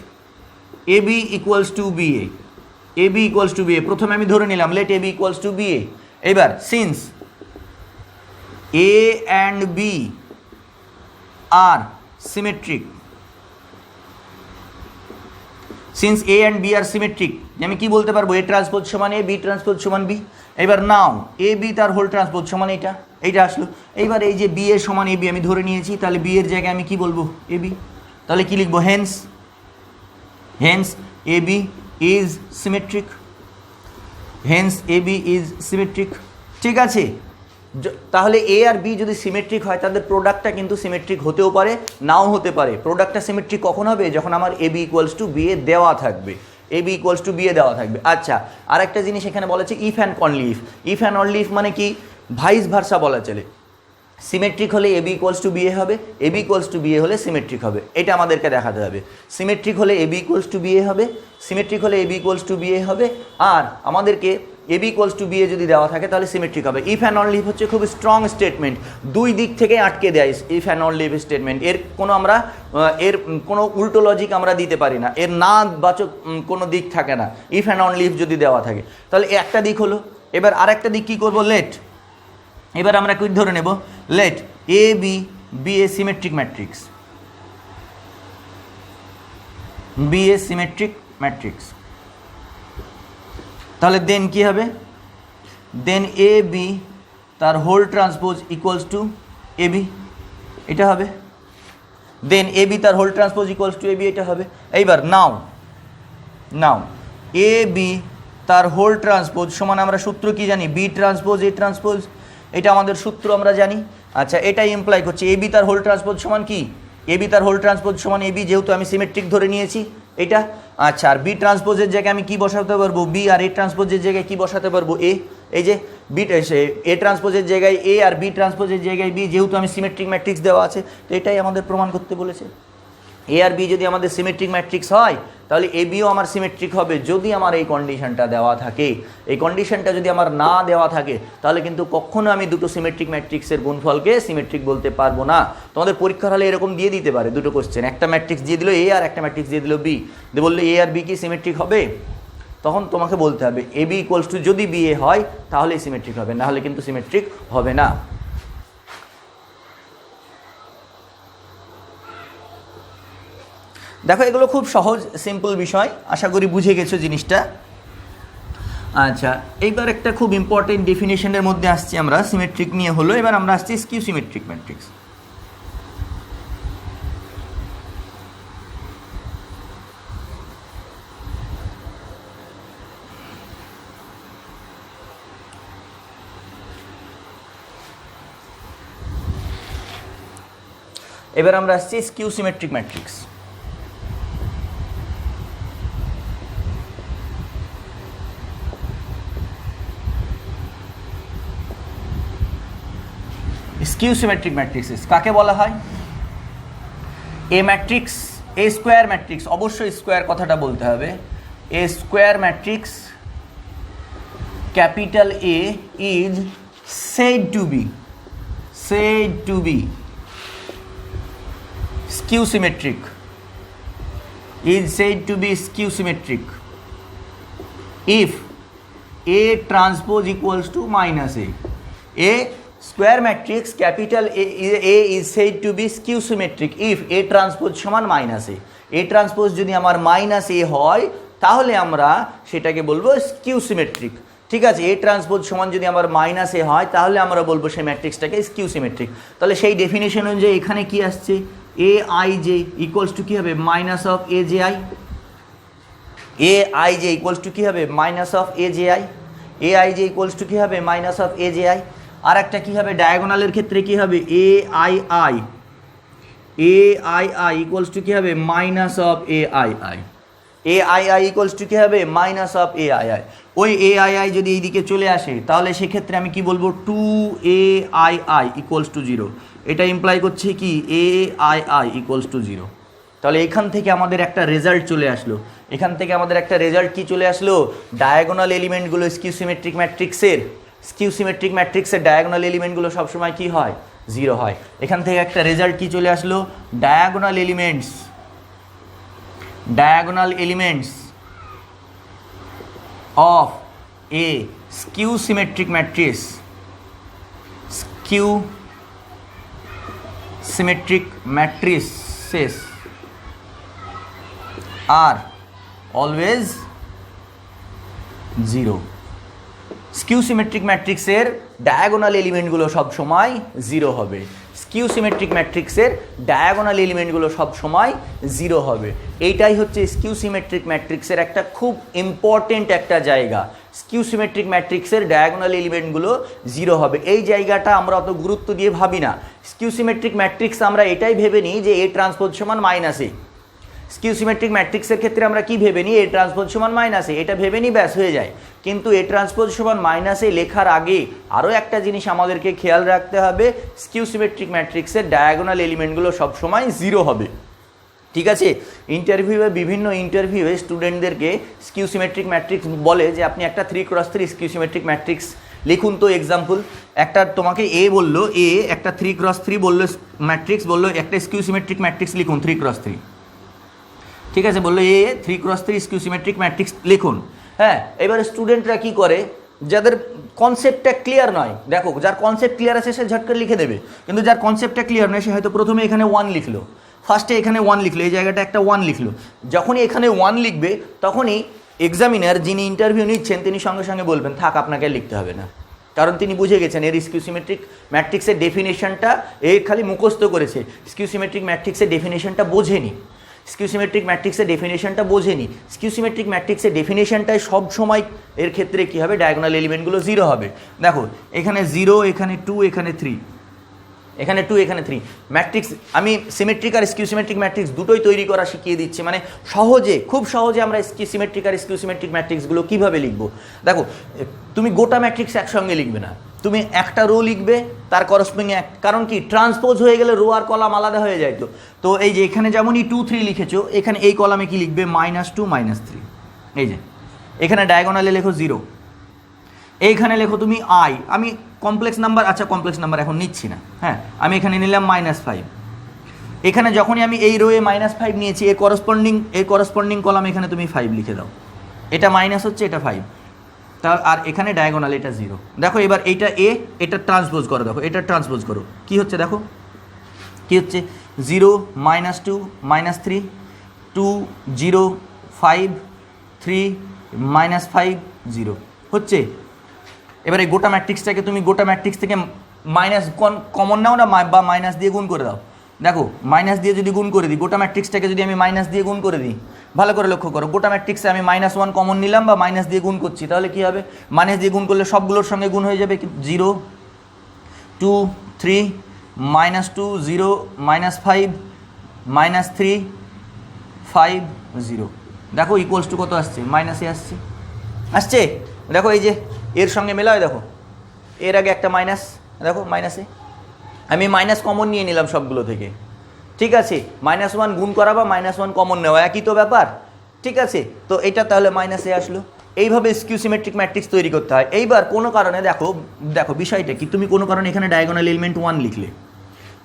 A B equals to B A, A B equals to B A. প্রথমে আমি ধরে নিলাম let A B equals to B A. এবার since A and B are symmetric, since A and B are symmetric, আমি কি বলতে পারবো? A transpose সমান এ, বি ট্রান্সপোজ সমান বি। এবার নাও এ বি তার হোল ট্রান্সপোজ সমান এইটা আসলো। এইবার এই যে বি এর সমান এ বি আমি ধরে নিয়েছি, তাহলে বি এর জায়গায় আমি কি বলবো? A B. তাহলে কি লিখবো? Hence A B is symmetric, hence AB is symmetric। ঠিক আছে, তাহলে এ আর বি যদি সিমেট্রিক হয় তাদের প্রোডাক্টটা কিন্তু সিমেট্রিক হতেও পারে, নাও হতে পারে। প্রোডাক্টটা সিমেট্রিক কখন হবে? যখন আমার এ বি ইকুয়ালস টু বি এ দেওয়া থাকবে, এ বি ইকুয়ালস টু বি এ দেওয়া থাকবে। আচ্ছা, আরেকটা জিনিস এখানে বলেছে if and only if. If and only if মানে কি? ভাইস ভার্সা বলা চলে। সিমেট্রিক হলে এ বি ইকুয়ালস টু বি এ হবে, এ বি ইকুয়ালস টু বি এ হলে সিমেট্রিক হবে, এটা আমাদেরকে দেখাতে হবে। সিমেট্রিক হলে এ বি ইকুয়ালস টু বি এ হবে, সিমেট্রিক হলে এ বি ইকুয়ালস টু বি এ হবে। আর আমাদেরকে এবি ইকুয়ালস টু বি এ যদি দেওয়া থাকে তাহলে সিমেট্রিক হবে। ইফ অ্যান্ড অনলি ইফ হচ্ছে খুব স্ট্রং স্টেটমেন্ট, দুই দিক থেকে আটকে দেয় if and only if statement. এর কোনো উল্টো লজিক আমরা দিতে পারি না, এর না বাচক কোনো দিক থাকে না ইফ অ্যান্ড অনলি ইফ যদি দেওয়া থাকে। তাহলে একটা দিক হলো, এবার আরেকটা দিক কী করবো, লেট। এবার আমরা কি ধরে নেব, let A B a symmetric matrix, B a symmetric matrix. তাহলে দেন কি হবে, দেন এ বি তার whole transpose equals to A B, এটা হবে। দেন এ বি তার whole transpose equals to A B, এটা হবে। এইবার নাও এ বি তার হোল ট্রান্সপোজ সমান আমরা সূত্র কি জানি, বি ট্রান্সপোজ এ ট্রান্সপোজ, এটা আমাদের সূত্র আমরা জানি। আচ্ছা, এটাই ইমপ্লাই করছে এ বি তার হোল ট্রান্সপোজ সমান কি, এ বি তার হোল ট্রান্সপোজ সমান এ বি, যেহেতু আমি সিমেট্রিক ধরে নিয়েছি এটা। আচ্ছা, আর বি ট্রান্সপোজের জায়গায় আমি কি বসাতে পারবো, বি, আর এ ট্রান্সপোজের জায়গায় কি বসাতে পারবো, এ। এই যে বি এ ট্রান্সপোজের জায়গায় এ আর বি ট্রান্সপোজের জায়গায় বি, যেহেতু আমি সিমেট্রিক ম্যাট্রিক্স দেওয়া আছে, তো এটাই আমাদের প্রমাণ করতে বলেছে। এ আর বি যদি আমাদের সিমেট্রিক ম্যাট্রিক্স হয় তাহলে এ বিও আমার সিমেট্রিক হবে, যদি আমার এই কন্ডিশনটা দেওয়া থাকে। এই কন্ডিশনটা যদি আমার না দেওয়া থাকে তাহলে কিন্তু কখনো আমি দুটো সিমেট্রিক ম্যাট্রিক্সের গুণফলকে সিমেট্রিক বলতে পারবো না। তোমাদের পরীক্ষার হলে এরকম দিয়ে দিতে পারে দুটো কোশ্চেন, একটা ম্যাট্রিক্স দিয়ে দিল এ আর একটা ম্যাট্রিক্স দিয়ে দিল বি, দিয়ে বললে এ আর বি কি সিমেট্রিক হবে, তখন তোমাকে বলতে হবে এ বি ইকুয়ালস টু যদি বি এ হয় তাহলে সিমেট্রিক হবে, নাহলে কিন্তু সিমেট্রিক হবে না। দেখো, এগুলো খুব সহজ সিম্পল বিষয়, আশা করি বুঝে গেছো জিনিসটা। আচ্ছা, এইবার একটা খুব ইম্পর্টেন্ট ডেফিনেশনের মধ্যে আসছি আমরা, সিমেট্রিক নিয়ে হলো। এবার আমরা আসছি স্কিউ সিমেট্রিক ম্যাট্রিক্স। এবার আমরা আসছি skew symmetric matrix. Skew symmetric matrices কাকে বলা হয়, A matrix, A square matrix, অবশ্যই স্কোয়ার কথাটা বলতে হবে। A square matrix capital A is said to be skew symmetric, is said to be skew symmetric if A transpose equals to minus A. A square matrix capital A is said to be skew symmetric if A transpose সমান minus A. A transpose যদি আমার minus A হয় তাহলে আমরা সেটাকে বলবো skew symmetric। ঠিক আছে, এ ট্রান্সপোজ সমান যদি আমার মাইনাস এ হয় তাহলে আমরা বলবো সেই ম্যাট্রিক্সটাকে স্কিউ সিমেট্রিক। তাহলে সেই ডেফিনেশন অনুযায়ী এখানে কি আসছে, A I J equals to কী হবে, minus of A J I. A I J equals to কী হবে, minus of A J I. A I J equals to কী হবে, minus of A J I. আর একটা কী হবে, ডায়াগোনালের ক্ষেত্রে কী হবে, A I I equals to কী হবে, minus of A I I. A I I equals to কী হবে, minus of A I I. ওই এ আই আই যদি এইদিকে চলে আসে তাহলে সেক্ষেত্রে আমি কি বলবো, two A I I equals to zero. এটা ইমপ্লাই করছে কি, A I I equals to zero. তাহলে এখান থেকে আমাদের একটা রেজাল্ট চলে আসলো, এখান থেকে আমাদের একটা রেজাল্ট কি চলে আসলো, ডায়াগোনাল এলিমেন্টগুলো স্কিউ সিমেট্রিক ম্যাট্রিক্সের ডায়াগোনাল এলিমেন্টগুলো সবসময় কি হয়, জিরো হয়। এখান থেকে একটা রেজাল্ট কি চলে আসলো, diagonal elements of a skew symmetric matrices are always zero. Skew symmetric ম্যাট্রিক্সের ডায়াগোনাল এলিমেন্টগুলো সব সময় জিরো হবে, স্কিউ সিমেট্রিক ম্যাট্রিক্সের ডায়াগোনাল এলিমেন্টগুলো সব সময় জিরো হবে। এইটাই হচ্ছে স্কিউ সিমেট্রিক ম্যাট্রিক্সের একটা খুব ইম্পর্টেন্ট একটা জায়গা। স্কিউ সিমেট্রিক ম্যাট্রিক্সের ডায়াগোনাল এলিমেন্টগুলো জিরো হবে, এই জায়গাটা আমরা অত গুরুত্ব দিয়ে ভাবি না। স্কিউ সিমেট্রিক ম্যাট্রিক্স আমরা এটাই ভেবে নিই যে এ ট্রান্সপোজ সমান মাইনাস এ। স্কিউ সিমেট্রিক ম্যাট্রিক্সের ক্ষেত্রে আমরা কি ভেবে নিই, এ ট্রান্সপোজ সমান মাইনাস এ, এটা ভেবে নিই, ব্যাস হয়ে যায়। কিন্তু এ ট্রান্সপোজ সমান মাইনাস এ লেখার আগে আরও একটা জিনিস আমাদেরকে খেয়াল রাখতে হবে, স্কিউ সিমেট্রিক ম্যাট্রিক্সের ডায়াগোনাল এলিমেন্টগুলো সবসময় জিরো হবে। ঠিক আছে। ইন্টারভিউয়ে বিভিন্ন ইন্টারভিউয়ে স্টুডেন্টদেরকে স্কিউ সিমেট্রিক ম্যাট্রিক্স বলে যে আপনি একটা 3x3 স্কিউ সিমেট্রিক ম্যাট্রিক্স লিখুন। তো এক্সাম্পল একটা তোমাকে বললো একটা 3x3 বললো ম্যাট্রিক্স, বললো একটা স্কিউ সিমেট্রিক ম্যাট্রিক্স লিখুন 3x3, ঠিক আছে, বললো 3x3 স্কিউ সিমেট্রিক ম্যাট্রিক্স লিখুন। হ্যাঁ, এবার স্টুডেন্টরা কি করে, যাদের কনসেপ্টটা ক্লিয়ার নয়, দেখো যার কনসেপ্ট ক্লিয়ার আছে সে ঝটকে লিখে দেবে, কিন্তু যার কনসেপ্টটা ক্লিয়ার নয় সে হয়তো প্রথমে এখানে 1 লিখলো, ফার্স্টে এখানে 1 লিখলো, এই জায়গাটা একটা 1 লিখলো। যখনই এখানে 1 লিখবে তখনই এক্সামিনার যিনি ইন্টারভিউ নিচ্ছেন তিনি সঙ্গে সঙ্গে বলবেন থাক আপনাকে লিখতে হবে না, কারণ তিনি বুঝে গেছেন এর স্কিউ সিমেট্রিক ম্যাট্রিক্সের ডেফিনেশনটা খালি মুখস্থ করেছে, স্কিউ সিমেট্রিক ম্যাট্রিক্সের ডেফিনেশনটা বোঝেনি, স্কিউ সিমেট্রিক ম্যাট্রিক্সের ডেফিনেশনটা বোঝেনি। স্কিউ সিমেট্রিক ম্যাট্রিক্সের ডেফিনেশনটাই সব সময় এর ক্ষেত্রে কী হবে, ডায়াগোনাল এলিমেন্টগুলো 0 হবে। দেখো এখানে 0, এখানে 2, এখানে 3, এখানে 2, এখানে 3 ম্যাট্রিক্স। আমি সিমেট্রিক আর স্কিউ সিমেট্রিক ম্যাট্রিক্স দুটোই তৈরি করা শিখিয়ে দিচ্ছি, মানে সহজে, খুব সহজে আমরা সিমেট্রিক আর স্কিউ সিমেট্রিক ম্যাট্রিক্সগুলো কীভাবে লিখবো। দেখো তুমি গোটা ম্যাট্রিক্স একসঙ্গে লিখবে না, তুমি একটা রো লিখবে তার করসপন্ডিং কারণ কি ট্রান্সপোজ হয়ে গেলে রো আর কলাম আলাদা হয়ে যায়। তো এই যে এখানে যেমনই 2, 3 লিখেছো, এখানে এই কলামে কি লিখবে -2, -3, এই যে এখানে ডায়াগোনালে লেখো 0, এইখানে লেখো তুমি I, আমি কমপ্লেক্স নাম্বার, আচ্ছা কমপ্লেক্স নাম্বার এখন নিচ্ছি না, হ্যাঁ আমি এখানে নিলাম -5, এখানে যখনই আমি এই রোয়ে -5 নিয়েছি এর করসপন্ডিং কলাম এখানে তুমি 5 লিখে দাও, এটা মাইনাস হচ্ছে, এটা 5, তার আর এখানে ডায়াগোনাল এটা 0। দেখো এবার এইটা এটা ট্রান্সপোজ করো, দেখো এটা ট্রান্সপোজ করো, কি হচ্ছে দেখো কি হচ্ছে, 0, -2, -3, 2, 0, 5, 3, -5, 0 হচ্ছে। এবার এই গোটা ম্যাট্রিক্সটাকে তুমি গোটা ম্যাট্রিক্স থেকে মাইনাস কমন নাও না, বা মাইনাস দিয়ে গুণ করে দাও। দেখো মাইনাস দিয়ে যদি গুণ করে দিই, গোটা ম্যাট্রিক্সটাকে যদি আমি মাইনাস দিয়ে গুণ করে দিই, ভালো করে লক্ষ্য করো, গোটা ম্যাট্রিক্সে আমি -1 কমন নিলাম বা মাইনাস দিয়ে গুণ করছি, তাহলে কী হবে, মাইনাস দিয়ে গুণ করলে সবগুলোর সঙ্গে গুণ হয়ে যাবে, 0, 2, 3, -2, 0, -5, -3, 5, 0। দেখো ইকুয়ালস টু কত আসছে, মাইনাসে আসছে। দেখো এই যে এর সঙ্গে মেলায়, দেখো এর আগে একটা মাইনাস, দেখো মাইনাসে আমি মাইনাস কমন নিয়ে নিলাম সবগুলো থেকে, ঠিক আছে, -1 গুণ করা বা -1 কমন নেওয়া একই তো ব্যাপার, ঠিক আছে। তো এটা তাহলে মাইনাসে আসলো। এইভাবে স্কিউ সিমেট্রিক ম্যাট্রিক্স তৈরি করতে হয়। এইবার কোনো কারণে দেখো বিষয়টা কি, তুমি কোনো কারণে এখানে ডায়াগোনাল এলিমেন্ট 1 লিখলে,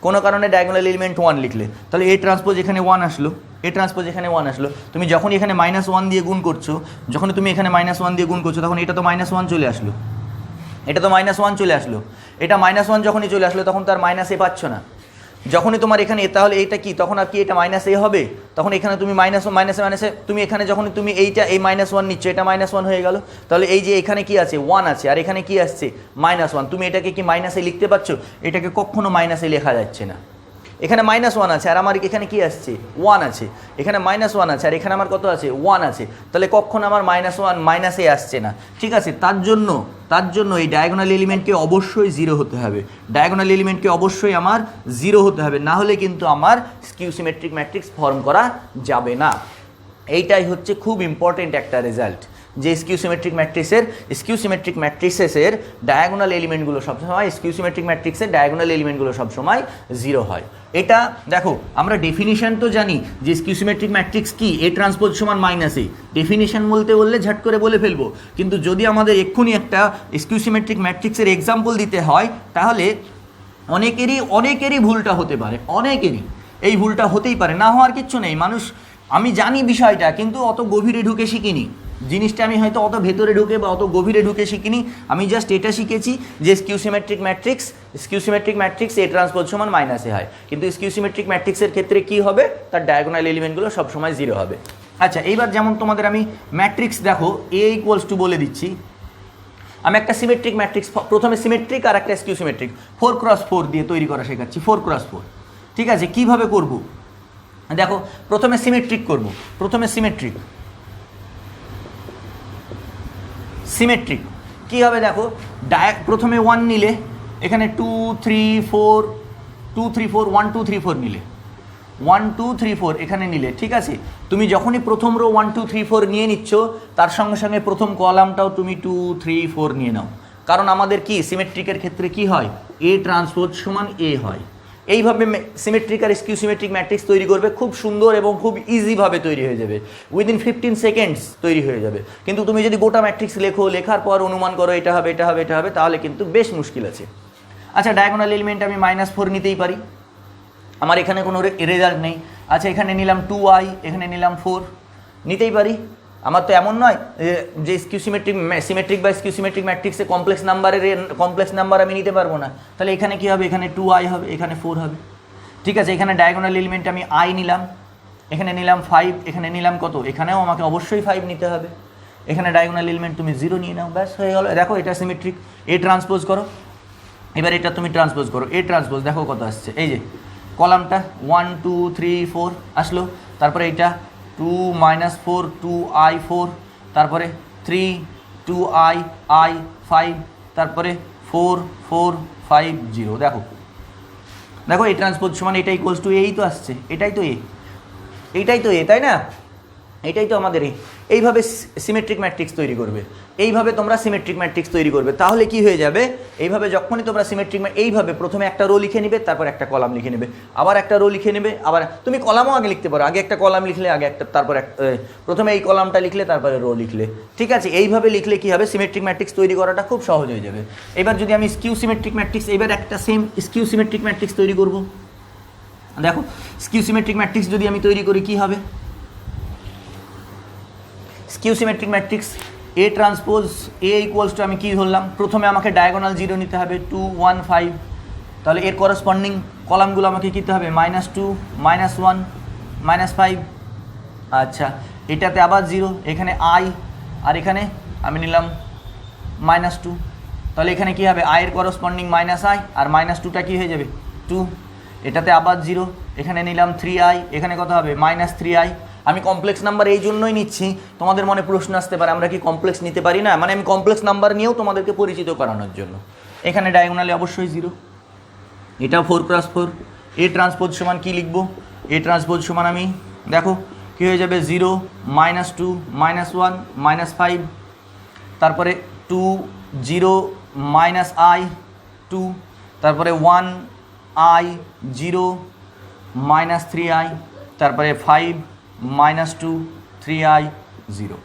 কোনো কারণে ডায়াগোনাল এলিমেন্ট 1 লিখলে, তাহলে এ ট্রান্সপোজ এখানে 1 আসলো, এ ট্রান্সপোজ এখানে 1 আসলো। তুমি যখনই এখানে -1 দিয়ে গুণ করছো, যখন তুমি এখানে -1 দিয়ে গুণ করছো, তখন এটা তো -1 চলে আসলো, এটা তো -1 চলে আসলো, এটা -1 যখনই চলে আসলো তখন তার -a পাচ্ছ না। যখনই তোমার এখানে তাহলে এইটা কি, তখন আর কি এটা -a হবে, তখন এখানে তুমি মাইনাসে তুমি এখানে যখনই তুমি এইটা এই -1 নিচ্ছ, এটা -1 হয়ে গেল, তাহলে এই যে এখানে কি আছে 1 আছে, আর এখানে কি আসছে -1, তুমি এটাকে কি মাইনাসে লিখতে পারছো, এটাকে কখনো মাইনাসে লেখা যাচ্ছে না। এখানে -1 আছে আর আমার এখানে কি আসছে 1 আছে, এখানে -1 আছে আর এখানে আমার কত আছে 1 আছে, তাহলে কখনো আমার -1 মাইনাসে আসছে না, ঠিক আছে। তার জন্য এই ডায়াগোনাল এলিমেন্টকে অবশ্যই 0 হতে হবে, ডায়াগোনাল এলিমেন্টকে অবশ্যই আমার 0 হতে হবে, না হলে কিন্তু আমার স্কিউ সিমেট্রিক ম্যাট্রিক্স ফর্ম করা যাবে না। এইটাই হচ্ছে খুব ইম্পর্টেন্ট একটা রেজাল্ট, যে স্কিউ সিমেট্রিক ম্যাট্রিক্সের ডায়াগোনাল এলিমেন্টগুলো সবসময় ম্যাট্রিক্সের ডায়াগোনাল এলিমেন্টগুলো সবসময় 0 হয়। এটা দেখো আমরা ডেফিনিশন তো জানি যে স্কিউ সিমেট্রিক ম্যাট্রিক্স কি, এ ট্রান্সপোজ সমান -a, ডেফিনিশন বললে ঝট করে বলে ফেলবো, কিন্তু যদি আমাদের এক্ষুনি একটা স্কিউ সিমেট্রিক ম্যাট্রিক্সের এক্সাম্পল দিতে হয়, তাহলে অনেকেরই ভুলটা হতে পারে, অনেকেরই এই ভুলটা হতেই পারে, না হওয়ার কিচ্ছু নেই। আমি জানি বিষয়টা, কিন্তু অত গভীরে ঢুকে শিখিনি জিনিসটা, আমি হয়তো অত ভেতরে ঢুকে বা অত গভীরে ঢুকে শিখিনি, আমি জাস্ট এটা শিখেছি যে স্কিউ সিমেট্রিক ম্যাট্রিক্স এ ট্রান্সপোজ সমান -a হয়, কিন্তু স্কিউ সিমেট্রিক ম্যাট্রিক্সের ক্ষেত্রে কি হবে, তার ডায়াগোনাল এলিমেন্টগুলো সবসময় 0 হবে। আচ্ছা এইবার যেমন তোমাদের আমি ম্যাট্রিক্স দেখো A = বলে দিচ্ছি, আমি একটা সিমেট্রিক ম্যাট্রিক্স, প্রথমে সিমেট্রিক আর একটা স্কিউ সিমেট্রিক 4x4 দিয়ে তৈরি করা শেখাচ্ছি, 4x4, ঠিক আছে। কিভাবে করব দেখো, প্রথমে সিমেট্রিক করব, সিমেট্রিক কী হবে দেখো, প্রথমে 1 নিলে, এখানে 2 3 4 1 2 3 4 নিলে, 1 2 3 4 এখানে নিলে, ঠিক আছে। তুমি যখনই প্রথম রো 1 2 3 4 নিয়ে নিচ্ছ, তার সঙ্গে সঙ্গে প্রথম কলামটাও তুমি 2 3 4 নিয়ে নাও, কারণ আমাদের কি সিমেট্রিকের ক্ষেত্রে কি হয়, এ ট্রান্সপোজ সমান A হয়, এইভাবে সিমেট্রিক আর স্কিউ সিমেট্রিক ম্যাট্রিক্স তৈরি করবে, খুব সুন্দর এবং খুব ইজিভাবে তৈরি হয়ে যাবে, উইদিন 15 সেকেন্ডস তৈরি হয়ে যাবে। কিন্তু তুমি যদি গোটা ম্যাট্রিক্স লেখো, লেখার পর অনুমান করো এটা হবে এটা হবে এটা হবে, তাহলে কিন্তু বেশ মুশকিল আছে। আচ্ছা, ডায়াগোনাল এলিমেন্ট আমি -4 নিতেই পারি, আমার এখানে কোনো রেজাল্ট নেই। আচ্ছা, এখানে নিলাম 2i, এখানে নিলাম 4, নিতেই পারি। আমার তো এমন নয় যে স্কিউ সিমেট্রিক বা স্কিউ সিমেট্রিক ম্যাট্রিক্সে কমপ্লেক্স নাম্বার আমি নিতে পারবো না। তাহলে এখানে কি হবে, এখানে 2i হবে, এখানে 4 হবে। ঠিক আছে, এখানে ডায়াগোনাল এলিমেন্ট আমি i নিলাম, এখানে নিলাম 5, এখানে নিলাম কত, এখানেও আমাকে অবশ্যই 5 নিতে হবে। এখানে ডায়াগোনাল এলিমেন্ট তুমি 0 নিয়ে নাও, ব্যাস হয়ে গেল। দেখো এটা সিমেট্রিক, এ ট্রান্সপোজ করো, এবার এটা তুমি ট্রান্সপোজ করো, এ ট্রান্সপোজ দেখো কত আসছে, এই যে কলামটা 1 2 3 4 আসলো, তারপরে এটা 2 -4 2i 4, তারপরে 3 2i i 5, তারপরে 4 4 5 0। দেখো দেখো এই ট্রান্সপোজ সমান এটা ইকুয়ালস টু এই তো আসছে, এটাই তো এইটাই তো তাই না, এটাই তো আমাদের এইভাবে সিমেট্রিক ম্যাট্রিক্স তৈরি করবে। এইভাবে তোমরা সিমেট্রিক ম্যাট্রিক্স তৈরি করবে, তাহলে কি হয়ে যাবে, এইভাবে যখনই তোমরা সিমেট্রিক এইভাবে প্রথমে একটা রো লিখে নেবে, তারপর একটা কলাম লিখে নেবে, আবার একটা রো লিখে নেবে, আবার তুমি কলামও আগে লিখতে পারো, আগে একটা কলাম লিখলে, আগে একটা, তারপর প্রথমে এই কলামটা লিখলে, তারপরে রো লিখলে। ঠিক আছে, এইভাবে লিখলে কি হবে, সিমেট্রিক ম্যাট্রিক্স তৈরি করাটা খুব সহজ হয়ে যাবে। এবার যদি আমি স্কিউ সিমেট্রিক ম্যাট্রিক্স, এবার একটা সেম স্কিউ সিমেট্রিক ম্যাট্রিক্স তৈরি করব। দেখো স্কিউ সিমেট্রিক ম্যাট্রিক্স যদি আমি তৈরি করি কি হবে, স্কিউ সিমেট্রিক ম্যাট্রিক্স এ ট্রান্সপোজ এ ইকুয়ালস টু, আমি কী ধরলাম, প্রথমে আমাকে ডায়াগোনাল 0 নিতে হবে 2 1 5, তাহলে এর করসপন্ডিং কলামগুলো আমাকে কী হবে, -2 -1 -5। আচ্ছা, এটাতে আবার 0, এখানে i, আর এখানে আমি নিলাম -2, তাহলে এখানে কী হবে, i এর করসপন্ডিং -i, আর -2টা কী হয়ে যাবে 2, এটাতে আবার 0, এখানে নিলাম 3i, এখানে কত হবে -3i। আমি কমপ্লেক্স নাম্বার এই জন্যই নিচ্ছি, তোমাদের মনে প্রশ্ন আসতে পারে আমরা কি কমপ্লেক্স নিতে পারি না, মানে আমি কমপ্লেক্স নাম্বার নিয়েও তোমাদেরকে পরিচিত করানোর জন্য। এখানে ডায়াগোনালে অবশ্যই 0, এটা 4x4। এ ট্রান্সপোজ সমান কী লিখবো, এ ট্রান্সপোজ সমান আমি দেখো কী হয়ে যাবে, 0 -2 -1 -5, তারপরে 2 0 -i 2, তারপরে 1i 0 -3i, তারপরে 5 -2 3i 0।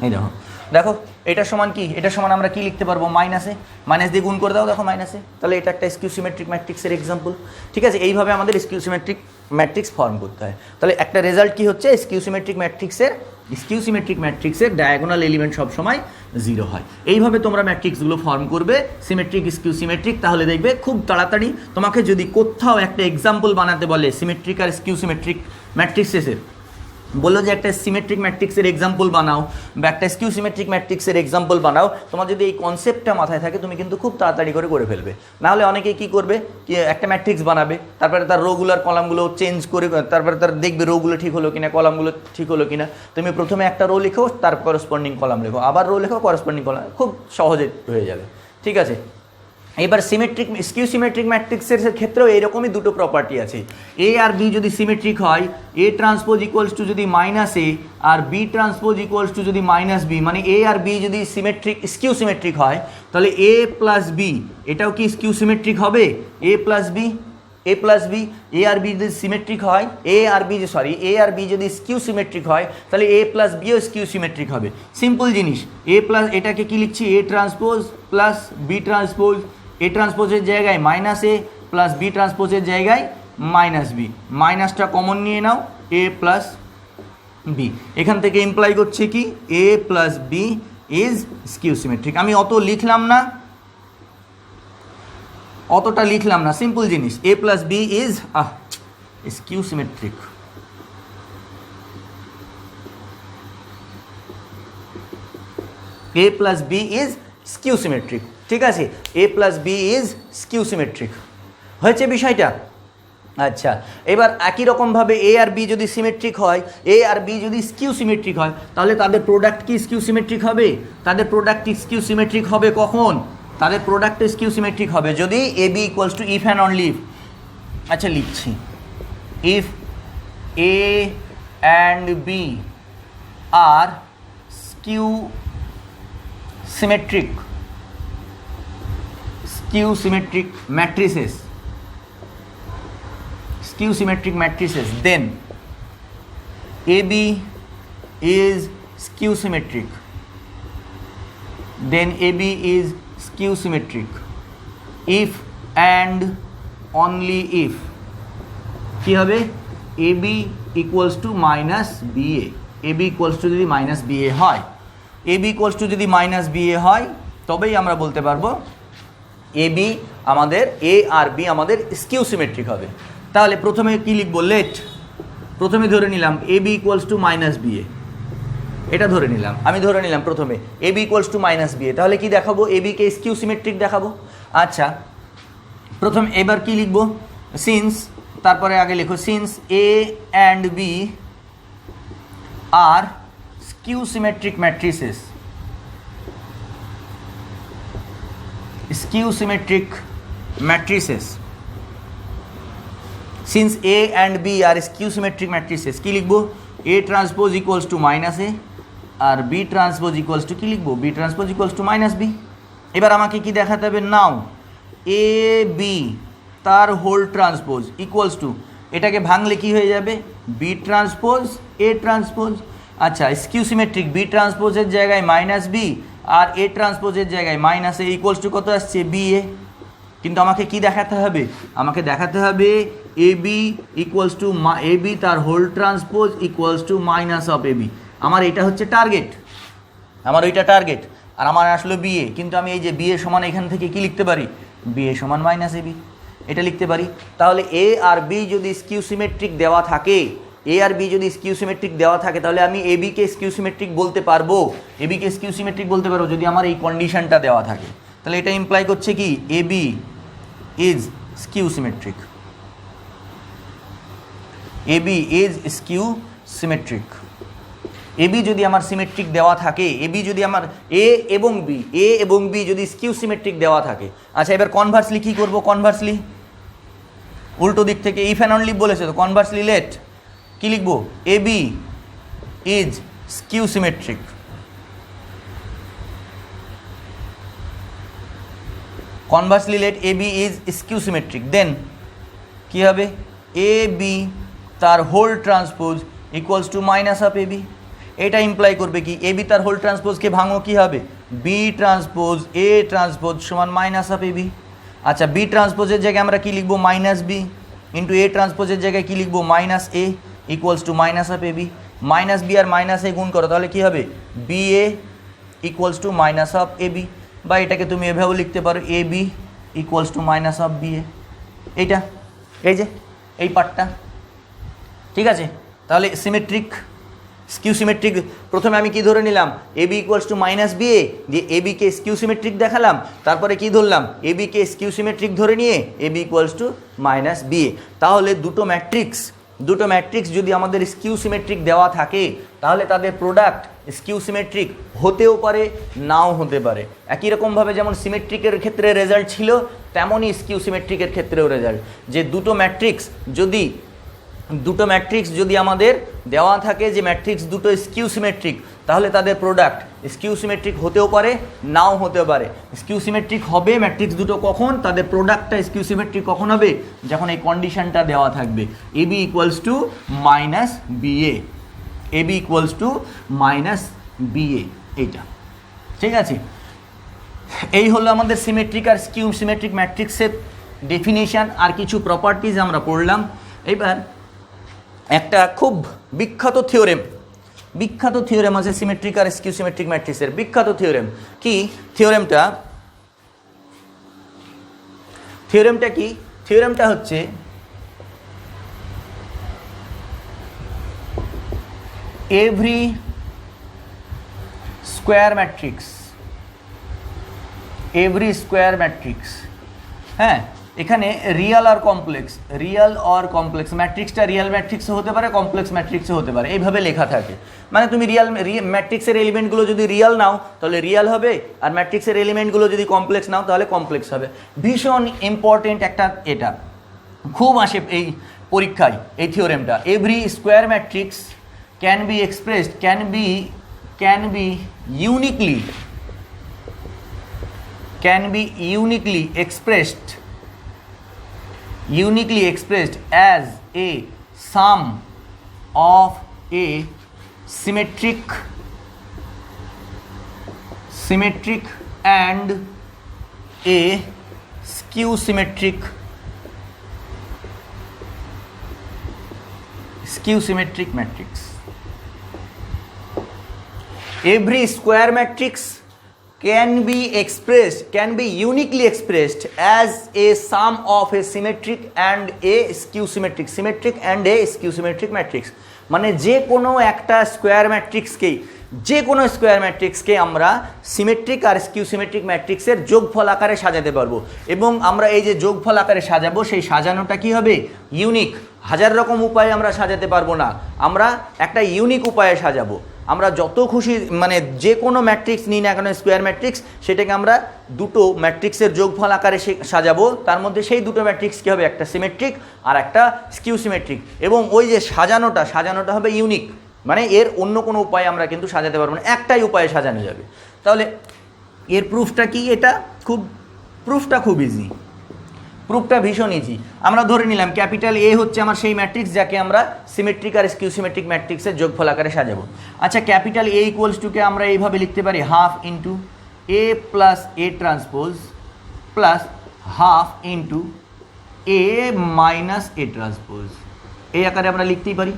এই দেখো দেখো এটা সমান কি, এটা সমান আমরা কি লিখতে পারবো, মাইনাস দিয়ে গুণ করে দাও, দেখো মাইনাসে, তাহলে এটা একটা স্কিউ সিমেট্রিক ম্যাট্রিক্সের এক্সাম্পল। ঠিক আছে, এইভাবে আমাদের স্কিউ সিমেট্রিক ম্যাট্রিক্স ফর্ম করতে হয়। তাহলে একটা রেজাল্ট কি হচ্ছে, স্কিউ সিমেট্রিক ম্যাট্রিক্সের ডায়াগোনাল এলিমেন্ট সবসময় 0 হয়। এইভাবে তোমরা ম্যাট্রিক্সগুলো ফর্ম করবে, সিমেট্রিক স্কিউ সিমেট্রিক, তাহলে দেখবে খুব তাড়াতাড়ি তোমাকে যদি কোথাও একটা এক্সাম্পল বানাতে বলে সিমেট্রিক আর স্কিউ সিমেট্রিক ম্যাট্রিক্সের, বললো যে একটা সিমেট্রিক ম্যাট্রিক্সের এক্সাম্পল বানাও বা একটা স্কিউ সিমেট্রিক ম্যাট্রিক্সের এক্সাম্পল বানাও, তোমার যদি এই কনসেপ্টটা মাথায় থাকে তুমি কিন্তু খুব তাড়াতাড়ি করে ফেলবে। নাহলে অনেকেই কী করবে, একটা ম্যাট্রিক্স বানাবে, তারপরে তার রোগুলার কলামগুলো চেঞ্জ করে, তারপরে তার দেখবে রোগুলো ঠিক হলো কিনা, কলামগুলো ঠিক হলো কিনা। তুমি প্রথমে একটা রো লেখো, তার করসপন্ডিং কলাম লেখো, আবার রো লেখো, করসপন্ডিং কলাম, খুব সহজে হয়ে যাবে। ঠিক আছে, এবার স্কিউ সিমেট্রিক ম্যাট্রিক্সের ক্ষেত্রেও এইরকমই দুটো প্রপার্টি আছে। এ আর বি যদি সিমেট্রিক হয়, এ ট্রান্সপোজ ইকুয়ালস টু যদি -a আর বি ট্রান্সপোজ ইকুয়ালস টু যদি -b, মানে এ আর বি যদি স্কিউ সিমেট্রিক হয়, তাহলে a প্লাস বি এটাও কি স্কিউ সিমেট্রিক হবে, a প্লাস বি, এ আর বি যদি সিমেট্রিক হয়, এ আর বি যদি স্কিউ সিমেট্রিক হয়, তাহলে এ প্লাস বিও স্কিউ সিমেট্রিক হবে। সিম্পল জিনিস, এ প্লাস, এটাকে কি লিখছি, A transpose plus B transpose, এ ট্রান্সপোজের জায়গায় -a প্লাস বি ট্রান্সপোজের জায়গায় -b, মাইনাসটা কমন নিয়ে নাও, a প্লাস বি, এখান থেকে ইমপ্লাই করছে কি, a plus B is skew symmetric. আমি অতটা লিখলাম না, সিম্পল জিনিস, a plus B is skew symmetric. a plus B is skew symmetric. ঠিক আছে, a plus B is skew symmetric হয়েছে বিষয়টা। আচ্ছা, এবার একই রকমভাবে এ আর বি যদি সিমেট্রিক হয়, এ আর বি যদি স্কিউ সিমেট্রিক হয়, তাহলে তাদের প্রোডাক্ট কি স্কিউ সিমেট্রিক হবে, তাদের প্রোডাক্ট স্কিউ সিমেট্রিক হবে কখন, তাদের প্রোডাক্ট স্কিউ সিমেট্রিক হবে যদি A B equals to if and only if. আচ্ছা লিখছি, if A and B are skew symmetric matrices skew symmetric matrices, then AB is skew symmetric, then AB is skew symmetric if and only if কি হবে AB equals to minus BA, AB equals to যদি minus BA হয়, AB equals to যদি minus BA হয় তবেই আমরা বলতে পারবো AB আমাদের A আর B আমাদের স্কিউ সিমেট্রিক হবে। তাহলে প্রথমে কি লিখবো, লেট প্রথমে ধরে নিলাম AB equals to minus BA, এটা ধরে নিলাম, আমি ধরে নিলাম প্রথমে AB equals to minus BA, তাহলে কি দেখাবো, AB কে স্কিউ সিমেট্রিক দেখাবো। আচ্ছা প্রথম এবার কি লিখবো, সিন্স, তারপরে আগে লিখো সিন্স A and B আর skew symmetric matrices, skew symmetric matrices, since A and B are skew symmetric matrices কি লিখবো, A transpose equals to minus A আর B transpose equals to কি লিখবো, B transpose equals to minus B। এবার আমাকে কি দেখাতে হবে, নাও A B তার হোল ট্রান্সপোজ ইকুয়ালস টু, এটাকে ভাঙলে কি হয়ে যাবে, B ট্রান্সপোজ A ট্রান্সপোজ। আচ্ছা স্কিউ সিমেট্রিক B ট্রান্সপোজের জায়গায় মাইনাস B আর A ট্রান্সপোজের জায়গায় মাইনাস A ইকুয়ালস টু কত আসছে, BA। কিন্তু আমাকে কি দেখাতে হবে, আমাকে দেখাতে হবে AB ইকুয়ালস টু AB তার whole transpose equals to minus of AB। আমার এটা হচ্ছে টার্গেট, আমার ওইটা টার্গেট, আর আমার আসলে BA, কিন্তু আমি এই যে BA সমান এখান থেকে কি লিখতে পারি, BA সমান মাইনাস AB, এটা লিখতে পারি। তাহলে A আর B যদি স্কিউ সিমেট্রিক দেওয়া থাকে, A আর B যদি স্কিউ সিমেট্রিক দেওয়া থাকে তাহলে আমি AB কে স্কিউ সিমেট্রিক বলতে পারবো, AB কে স্কিউ সিমেট্রিক বলতে পারবো যদি আমার এই কন্ডিশনটা দেওয়া থাকে। তাহলে এটা ইমপ্লাই করছে কি, AB is skew symmetric, AB is skew symmetric. AB যদি আমার সিমেট্রিক দেওয়া থাকে, AB যদি আমার A এবং B যদি স্কিউ সিমেট্রিক দেওয়া থাকে। আচ্ছা এবার কনভার্সলি কি করব, কনভার্সলি উল্টো দিক থেকে ইফ অ্যান্ড অনলি বলেছে তো কনভার্সলি লেট কি লিখবো, AB is skew symmetric, conversely let AB is skew symmetric, then কি হবে, AB তার whole transpose equals to minus of AB। এটা ইমপ্লাই করবে কি, AB তার হোল ট্রান্সপোজকে ভাঙো কি হবে, B ট্রান্সপোজ A ট্রান্সপোজ সমান মাইনাস অফ AB। আচ্ছা B ট্রান্সপোজের জায়গায় আমরা কি লিখবো, মাইনাস B ইন্টু A ট্রান্সপোজের জায়গায় কি লিখবো, minus A equals to minus of AB। Minus B আর মাইনাস A গুণ করো তাহলে কি হবে, BA equals to minus of AB, বা এটাকে তুমি এভাবেও লিখতে পারো AB equals to minus of BA। এইটা এই যে এই পার্টটা ঠিক আছে। তাহলে সিমেট্রিক স্কিউ সিমেট্রিক প্রথমে আমি কি ধরে নিলাম, AB equals to minus BA, দিয়ে AB কে স্কিউ সিমেট্রিক দেখালাম, তারপরে কি ধরলাম, AB কে স্কিউ সিমেট্রিক ধরে নিয়ে AB equals to minus BA। তাহলে দুটো ম্যাট্রিক্স যদি আমাদের স্কিউ সিমেট্রিক দেওয়া থাকে তাহলে তাদের প্রোডাক্ট স্কিউ সিমেট্রিক হতেও পারে নাও হতে পারে। একই রকমভাবে যেমন সিমেট্রিকের ক্ষেত্রে রেজাল্ট ছিল তেমনই স্কিউ সিমেট্রিকের ক্ষেত্রেও রেজাল্ট, যে দুটো ম্যাট্রিক্স যদি আমাদের দেওয়া থাকে যে ম্যাট্রিক্স দুটো স্কিউ সিমেট্রিক তাহলে তাদের প্রোডাক্ট স্কিউ সিমেট্রিক হতেও পারে নাও হতে পারে। স্কিউ সিমেট্রিক হবে ম্যাট্রিক্স দুটো কখন, তাদের প্রোডাক্টটা স্কিউ সিমেট্রিক কখন হবে, যখন এই কন্ডিশনটা দেওয়া থাকবে AB equals to minus BA, AB equals to minus BA, এইটা ঠিক আছে। এই হলো আমাদের সিমেট্রিক আর স্কিউ সিমেট্রিক ম্যাট্রিক্সের ডেফিনেশন আর কিছু প্রপার্টিজ আমরা পড়লাম। এবার একটা খুব বিখ্যাত থিওরেম আছে সিমেট্রিক আর স্কিউ সিমেট্রিক ম্যাট্রিক্সের, বিখ্যাত থিওরেম কি, থিওরেমটা হচ্ছে এভরি স্কোয়ার ম্যাট্রিক্স, হ্যাঁ এখানে রিয়াল আর কমপ্লেক্স ম্যাট্রিক্সটা রিয়াল ম্যাট্রিক্সও হতে পারে কমপ্লেক্স ম্যাট্রিক্সও হতে পারে, এইভাবে লেখা থাকে। মানে তুমি ম্যাট্রিক্সের এলিমেন্টগুলো যদি রিয়াল নাও তাহলে রিয়াল হবে, আর ম্যাট্রিক্সের এলিমেন্টগুলো যদি কমপ্লেক্স নাও তাহলে কমপ্লেক্স হবে। ভীষণ ইম্পর্টেন্ট একটা, এটা খুব আসে এই পরীক্ষায় এই থিওরেমটা। Every square matrix can be expressed uniquely expressed as a sum of a symmetric and a skew symmetric matrix. Every square matrix can be uniquely expressed as a sum of a symmetric and a skew symmetric matrix. মানে যে কোনো একটা square ম্যাট্রিক্সকে আমরা symmetric আর skew symmetric ম্যাট্রিক্সের যোগফল আকারে সাজাতে পারবো, এবং আমরা এই যে যোগফল আকারে সাজাবো সেই সাজানোটা কি হবে? ইউনিক। হাজার রকম উপায়ে আমরা সাজাতে পারবো না, আমরা একটা ইউনিক উপায়ে সাজাবো। আমরা যত খুশি মানে যে কোনো ম্যাট্রিক্স নিই না কেন, স্কোয়ার ম্যাট্রিক্স, সেটাকে আমরা দুটো ম্যাট্রিক্সের যোগফল আকারে সাজাবো। তার মধ্যে সেই দুটো ম্যাট্রিক্স কী হবে? একটা সিমেট্রিক আর একটা স্কিউ সিমেট্রিক। এবং ওই যে সাজানোটা হবে ইউনিক, মানে এর অন্য কোনো উপায়ে আমরা কিন্তু সাজাতে পারবো না, একটাই উপায়ে সাজানো যাবে। তাহলে এর প্রুফটা কি? প্রুফটা খুব ইজি, প্রুফটা ভীষণ ইজি। আমরা ধরে নিলাম ক্যাপিটাল এ হচ্ছে আমার সেই ম্যাট্রিক্স যাকে আমরা সিমেট্রিক আর স্কিউ সিমেট্রিক ম্যাট্রিক্সের যোগফল আকারে সাজাবো। আচ্ছা, ক্যাপিটাল এ ইকুয়ালস টুকে আমরা এইভাবে লিখতে পারি half into A plus A transpose plus half into A minus A transpose, এই আকারে আমরা লিখতেই পারি।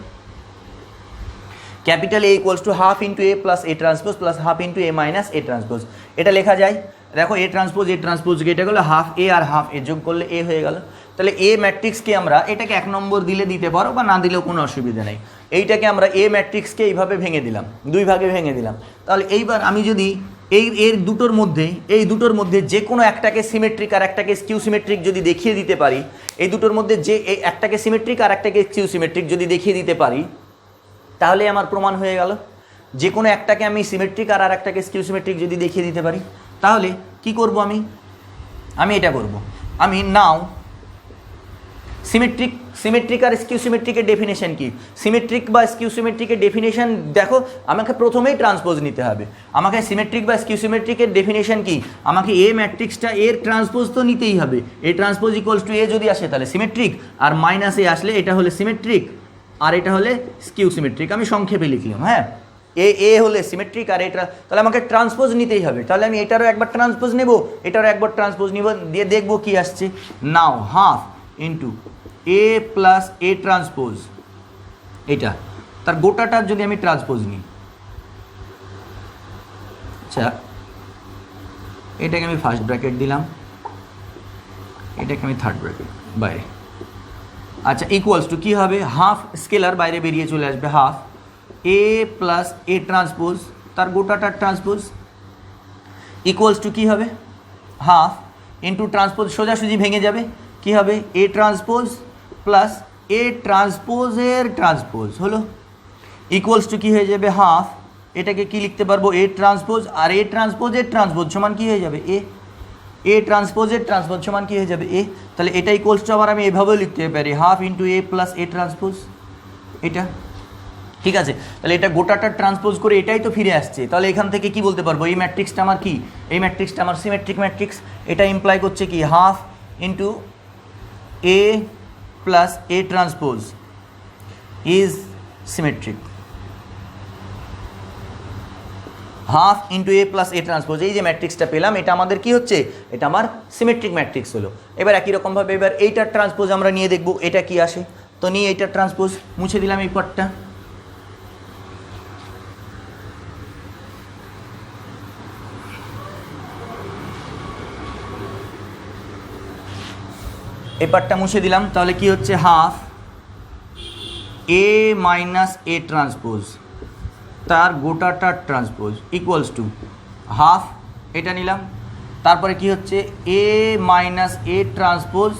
Capital A equals to half into A plus A transpose plus half into A minus A transpose. এটা লেখা যায়, দেখো এ ট্রান্সপোজকে এটা গেলো হাফ এ আর হাফ এ যোগ করলে এ হয়ে গেল। তাহলে এ ম্যাট্রিক্সকে আমরা এটাকে 1 নম্বর দিতে পারো বা না দিলেও কোনো অসুবিধা নেই। এইটাকে আমরা এ ম্যাট্রিক্সকে এইভাবে ভেঙে দিলাম, 2 ভাগে ভেঙে দিলাম। তাহলে এইবার আমি যদি এই দুটোর মধ্যে যে কোনো একটাকে সিমেট্রিক আর একটাকে স্কিউ সিমেট্রিক যদি দেখিয়ে দিতে পারি, এই দুটোর মধ্যে যে একটাকে সিমেট্রিক আর একটাকে স্কিউ সিমেট্রিক যদি দেখিয়ে দিতে পারি, তাহলে আমার প্রমাণ হয়ে গেল। যে কোনো একটাকে আমি সিমেট্রিক আর একটাকে স্কিউ সিমেট্রিক যদি দেখিয়ে দিতে পারি, তাহলে কি করব? আমি এটা করব। আমি নাও সিমেট্রিক আর স্কিউ সিমেট্রিকের ডেফিনেশন কি? সিমেট্রিক বা স্কিউ সিমেট্রিকের ডেফিনেশন দেখো, আমাকে প্রথমেই ট্রান্সপোজ নিতে হবে। আমাকে সিমেট্রিক বা স্কিউ সিমেট্রিকের ডেফিনেশন কি? আমাকে এ ম্যাট্রিক্সটা এর ট্রান্সপোজ তো নিতেই হবে। এ ট্রান্সপোজ ইকুয়ালস টু এ যদি আসে তাহলে সিমেট্রিক, আর মাইনাস এ আসলে এটা হলে সিমেট্রিক আর এটা হলে স্কিউ সিমেট্রিক। আমি সংক্ষেপে লিখলাম, হ্যাঁ, এ হলে সিমেট্রিক আর এটা, তাহলে আমাকে ট্রান্সপোজ নিতেই হবে। তাহলে আমি এটারও একবার ট্রান্সপোজ নেব, এটারও একবার ট্রান্সপোজ নিব, দিয়ে দেখবো কি আসছে। Now half into A plus A transpose, এটা তার গোটাটার যদি আমি ট্রান্সপোজ নিই, আচ্ছা এটাকে আমি ফার্স্ট ব্র্যাকেট দিলাম, এটাকে আমি থার্ড ব্র্যাকেট বাইরে। আচ্ছা, ইকুয়ালস টু কী হবে? হাফ স্কেলার বাইরে বেরিয়ে চলে আসবে, half A plus A transpose তার গোটাটার ট্রান্সপোজ ইকুয়ালস টু কী হবে? হাফ ইন্টু ট্রান্সপোজ সোজাসুজি ভেঙে যাবে, কি হবে? এ ট্রান্সপোজ প্লাস এ ট্রান্সপোজের ট্রান্সপোজ হলো ইকুয়ালস টু কী হয়ে যাবে? হাফ, এটাকে কি লিখতে পারবো? এ ট্রান্সপোজ আর এ ট্রান্সপোজের ট্রান্সপোজ সমান কী হয়ে যাবে? এ ট্রান্সপোজের ট্রান্সপোজ সমান কী হয়ে যাবে? এ। তাহলে এটা ইকুয়ালস টু আবার আমি এভাবেও লিখতে পারি, half into A plus A transpose, এটা ঠিক আছে। তাহলে এটা গোটাটা ট্রান্সপোজ করে এটাই তো ফিরে আসছে। তাহলে এখান থেকে কি বলতে পারবো? এই ম্যাট্রিক্সটা আমার কি? এই ম্যাট্রিক্সটা আমার সিমেট্রিক ম্যাট্রিক্স। এটা ইমপ্লাই করছে কি? Half into A plus A transpose is symmetric, half into A plus A transpose. এই যে ম্যাট্রিক্সটা পেলাম, এটা আমাদের কি হচ্ছে? এটা আমার সিমেট্রিক ম্যাট্রিক্স হলো। এবার একই রকমভাবে এবার এইটার ট্রান্সপোজ আমরা নিয়ে দেখব এটা কি আসে। তো নিয়ে এইটার ট্রান্সপোজ মুছে দিলাম এই পার্টটা, এই পার্টটা মুছে দিলাম। তাহলে কি হচ্ছে? Half A minus A transpose তার গোটাটার ট্রান্সপোজ ইকুয়ালস টু হাফ, এটা নিলাম। তারপরে কি হচ্ছে? এ মাইনাস এ ট্রান্সপোজ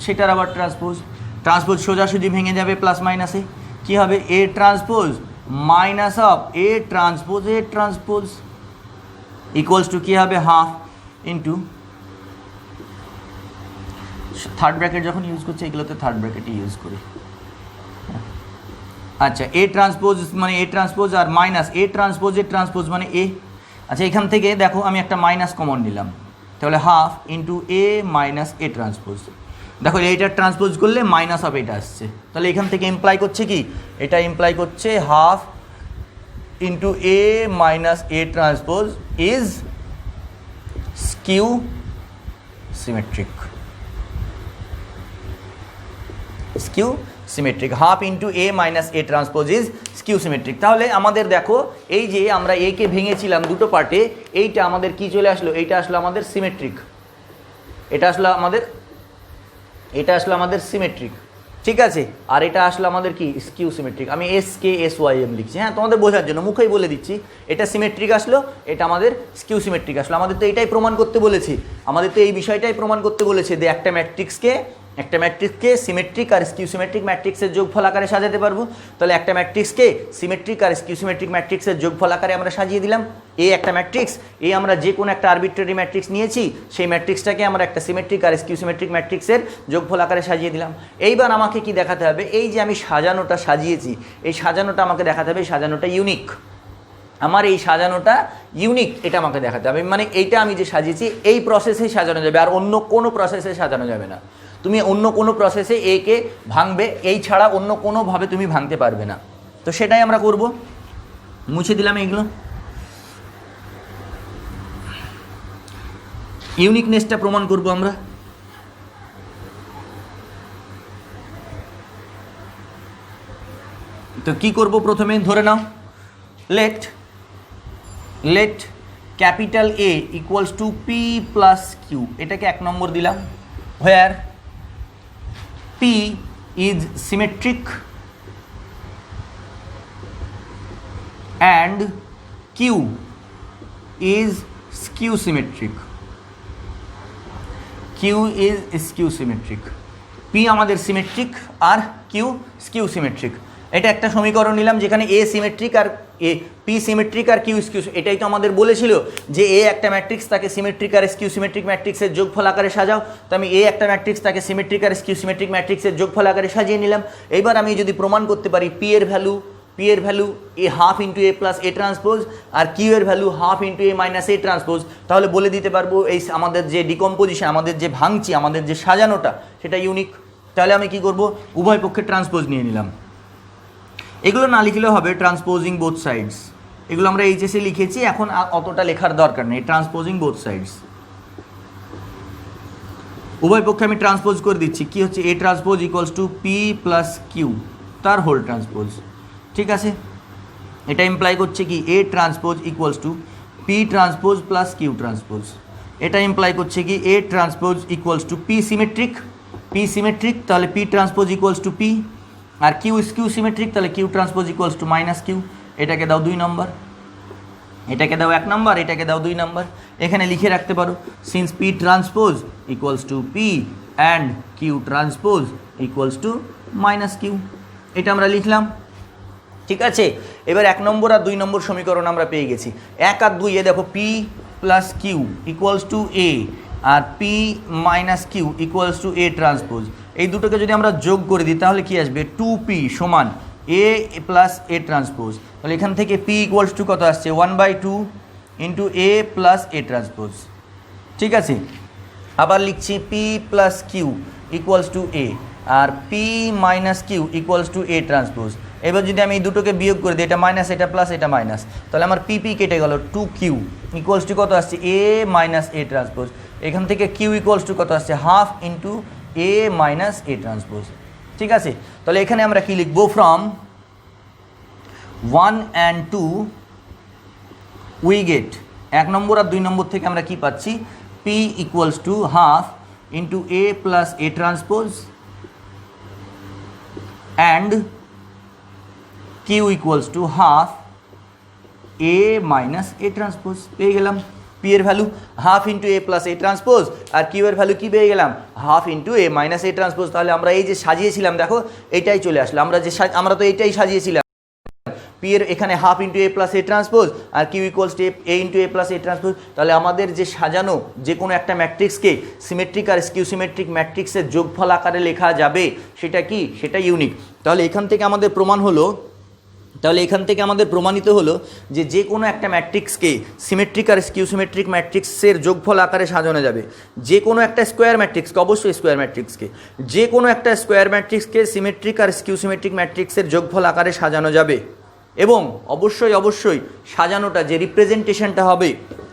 সেটার আবার ট্রান্সপোজ সোজাসুজি ভেঙে যাবে, প্লাস মাইনাসে কী হবে? A transpose minus of A ট্রান্সপোজের ট্রান্সপোজ ইকুয়ালস টু কী হবে? হাফ ইন্টু থার্ড ব্র্যাকেট যখন ইউজ করছে এগুলোতে থার্ড ব্র্যাকেটই ইউজ করি। আচ্ছা, এ ট্রান্সপোজ মানে এ ট্রান্সপোজ আর মাইনাস এ ট্রান্সপোজের ট্রান্সপোজ মানে এ। আচ্ছা, এখান থেকে দেখো আমি একটা মাইনাস কমন নিলাম, তাহলে half into A minus A transpose দেখো এইটা ট্রান্সপোজ করলে মাইনাস অফ এটা আসছে, তাহলে এখান থেকে ইমপ্লাই করছে কি, এটা ইমপ্লাই করছে half into A minus A transpose is skew symmetric. Skew symmetric, half into A minus A transpose is skew symmetric. তাহলে আমাদের দেখো এই যে আমরা এ কে ভেঙেছিলাম দুটো পার্টে, এইটা আমাদের কি চলে আসলো, এইটা আসলো আমাদের সিমেট্রিক, এটা আসলো আমাদের সিমেট্রিক, ঠিক আছে। আর এটা আসলো আমাদের কি স্কিউ সিমেট্রিক। আমি SKSYM লিখছি, হ্যাঁ তোমাদের বোঝার জন্য মুখেই বলে দিচ্ছি। এটা সিমেট্রিক আসলো, এটা আমাদের স্কিউ সিমেট্রিক আসলো। আমাদের তো এটাই প্রমাণ করতে বলেছে, আমাদের তো এই বিষয়টাই প্রমাণ করতে বলেছে যে একটা ম্যাট্রিক্সকে সিমেট্রিক আর স্কিউ সিমেট্রিক ম্যাট্রিক্সের যোগফল আকারে সাজাতে পারবো। তাহলে একটা ম্যাট্রিক্সকে সিমেট্রিক আর স্কিউ সিমেট্রিক ম্যাট্রিক্সের যোগফল আকারে আমরা সাজিয়ে দিলাম। একটা ম্যাট্রিক্স, আমরা যে কোনো একটা আরবিট্রারি ম্যাট্রিক্স নিয়েছি, সেই ম্যাট্রিক্সটাকে আমরা একটা সিমেট্রিক আর স্কিউ সিমেট্রিক ম্যাট্রিক্সের যোগফল আকারে সাজিয়ে দিলাম। এইবার আমাকে কি দেখাতে হবে, এই যে আমি সাজানোটা সাজিয়েছি, এই সাজানোটা আমাকে দেখাতে হবে, এই সাজানোটা ইউনিক, আমার এই সাজানোটা ইউনিক, এটা আমাকে দেখাতে হবে। মানে এইটা আমি যে সাজিয়েছি এই প্রসেসেই সাজানো যাবে, আর অন্য কোনো প্রসেসে সাজানো যাবে না। তুমি অন্য কোনো প্রসেসে একে ভাঙবে, এই ছাড়া অন্য কোনোভাবে তুমি ভাঙতে পারবে না। তো সেটাই আমরা করব। মুছে দিলাম এইগুলো। ইউনিকনেসটা প্রমাণ করব আমরা। তো কি করব, প্রথমে ধরে নাও let capital A equals to P plus Q, এটাকে 1 নম্বর দিলাম। Where P is symmetric and Q is skew symmetric. Q is skew symmetric. P আমাদের সিমেট্রিক আর Q স্কিউ সিমেট্রিক। এটা একটা সমীকরণ নিলাম যেখানে A সিমেট্রিক আর P সিমেট্রিক আর Q স্কিউ। এটাই তো আমাদের বলেছিল যে A একটা ম্যাট্রিক্স তাকে সিমেট্রিক আর স্কিউ সিমেট্রিক ম্যাট্রিক্সের যোগফল আকারে সাজাও। তো আমি A একটা ম্যাট্রিক্স তাকে সিমেট্রিক আর স্কিউ সিমেট্রিক ম্যাট্রিক্সের যোগফল আকারে সাজিয়ে নিলাম। এইবার আমি যদি প্রমাণ করতে পারি P এর value A half into A plus A transpose আর Q এর value half into A minus A transpose, তাহলে বলে দিতে পারবো এই আমাদের যে ডিকম্পোজিশন, আমাদের যে ভাঙছি, আমাদের যে সাজানোটা, সেটা ইউনিক। তাহলে আমি কি করব, উভয় পক্ষে ট্রান্সপোজ নিয়ে নিলাম। এগুলো না লিখলেও হবে, ট্রান্সপোজিং বোথ সাইডস, এগুলো আমরা এইচএসে লিখেছি, এখন অতটা লেখার দরকার নেই। ট্রান্সপোজিং বোথ সাইডস, উভয় পক্ষে আমি ট্রান্সপোজ করে দিচ্ছি। কি হচ্ছে, A transpose equals to P plus Q তার হোল ট্রান্সপোজ, ঠিক আছে। এটা ইমপ্লাই করছে কি A transpose equals to P transpose plus Q transpose. এটা ইমপ্লাই করছে কি A transpose equals to P symmetric, তাহলে P transpose equals to P, আর কিউ স্কিউ সিমেট্রিক, তাহলে Q transpose equals to minus Q. এটাকে দাও 2 নম্বর, এটাকে দাও 1 নম্বর, এটাকে দাও 2 নম্বর। এখানে লিখে রাখতে পারো since P transpose equals to P and Q transpose equals to minus Q, এটা আমরা লিখলাম, ঠিক আছে। এবার 1 নম্বর আর 2 নম্বর সমীকরণ আমরা পেয়ে গেছি। 1 আর 2 এ দেখো P plus Q equals to A আর P minus Q equals to A transpose. এই দুটোকে যদি আমরা যোগ করে দিই তাহলে কি আসবে, 2P সমান A প্লাস A ট্রান্সপোজ। তাহলে এখান থেকে P ইকুয়ালস টু কত আসছে, 1/2 into A plus A transpose, ঠিক আছে। আবার লিখছি P plus Q equals to A আর P minus Q equals to A transpose. এবার যদি আমি এই দুটোকে বিয়োগ করে দিই, এটা মাইনাস এটা প্লাস এটা মাইনাস, তাহলে আমার P কেটে গেল, 2Q ইকুয়ালস টু কত আসছে, A মাইনাস A ট্রান্সপোজ। এখান থেকে Q ইকুয়ালস টু কত আসছে, half into A minus A transpose, ঠিক আছে। তাহলে এখানে আমরা কি লিখবো, ফ্রম 1 and 2 উই গেট, 1 নম্বর আর 2 নম্বর থেকে আমরা কি পাচ্ছি, P equals to half into A plus A transpose and Q equals to half A minus A transpose. পেয়ে গেলাম P এর value half into A plus A transpose, আর Q এর ভ্যালু কি পেয়ে গেলাম, half into A minus A transpose. তাহলে আমরা এই যে সাজিয়েছিলাম, দেখো এইটাই চলে আসলো, আমরা তো এইটাই সাজিয়েছিলাম। P এর এখানে half into A plus A transpose আর Q equals to A into A plus A transpose. তাহলে আমাদের যে সাজানো যে কোনো একটা ম্যাট্রিক্সকে সিমেট্রিক আর স্কিউ সিমেট্রিক ম্যাট্রিক্সের যোগফল আকারে লেখা যাবে, সেটা কি, সেটা ইউনিক। তাহলে এখান থেকে আমাদের প্রমাণ হলো তাহলে এখান থেকে আমাদের প্রমাণিত হলো যে যে কোনো একটা ম্যাট্রিক্সকে সিমেট্রিক আর স্কিউ সিমেট্রিক ম্যাট্রিক্সের যোগফল আকারে সাজানো যাবে। যে কোনো একটা স্কোয়ার ম্যাট্রিক্সকে, অবশ্যই স্কোয়ার ম্যাট্রিক্সকে, যে কোনো একটা স্কোয়ার ম্যাট্রিক্সকে সিমেট্রিক আর স্কিউ সিমেট্রিক ম্যাট্রিক্সের যোগফল আকারে সাজানো যাবে। এবং অবশ্যই অবশ্যই সাজানোটা যে রিপ্রেজেন্টেশনটা হবে,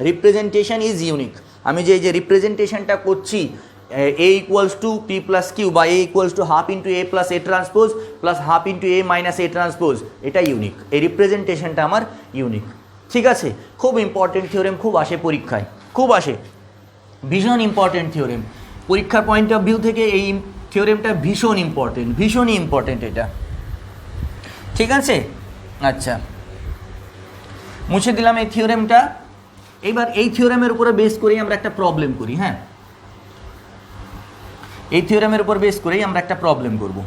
রিপ্রেজেন্টেশন ইজ ইউনিক। আমি যে রিপ্রেজেন্টেশনটা করছি a equals to P plus Q বা a equals to half into A plus A transpose plus half into A minus A transpose, এটা ইউনিক, এই রিপ্রেজেন্টেশনটা আমার ইউনিক। ঠিক আছে, খুব ইম্পর্টেন্ট থিওরেম, খুব আসে পরীক্ষায়, খুব আসে, ভীষণ ইম্পর্টেন্ট থিওরেম। পরীক্ষার পয়েন্ট অফ ভিউ থেকে এই থিওরেমটা ভীষণ ইম্পর্টেন্ট, ভীষণই ইম্পর্টেন্ট এটা। ঠিক আছে, আচ্ছা মুছে দিলাম এই থিওরেমটা। এইবার এই থিওরেমের উপরে বেস করেই আমরা একটা প্রবলেম করি। হ্যাঁ, এই থিওরেমের উপর বেস করেই আমরা একটা প্রবলেম করব।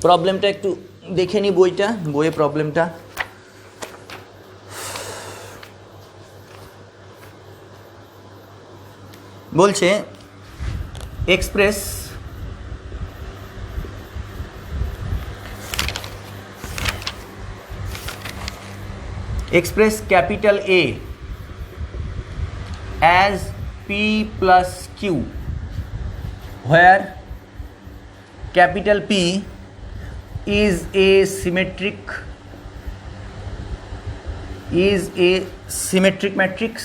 প্রবলেমটা একটু দেখে নি বইটা, বইয়ে প্রবলেমটা বলছে express capital A as P plus Q, where capital P is a symmetric matrix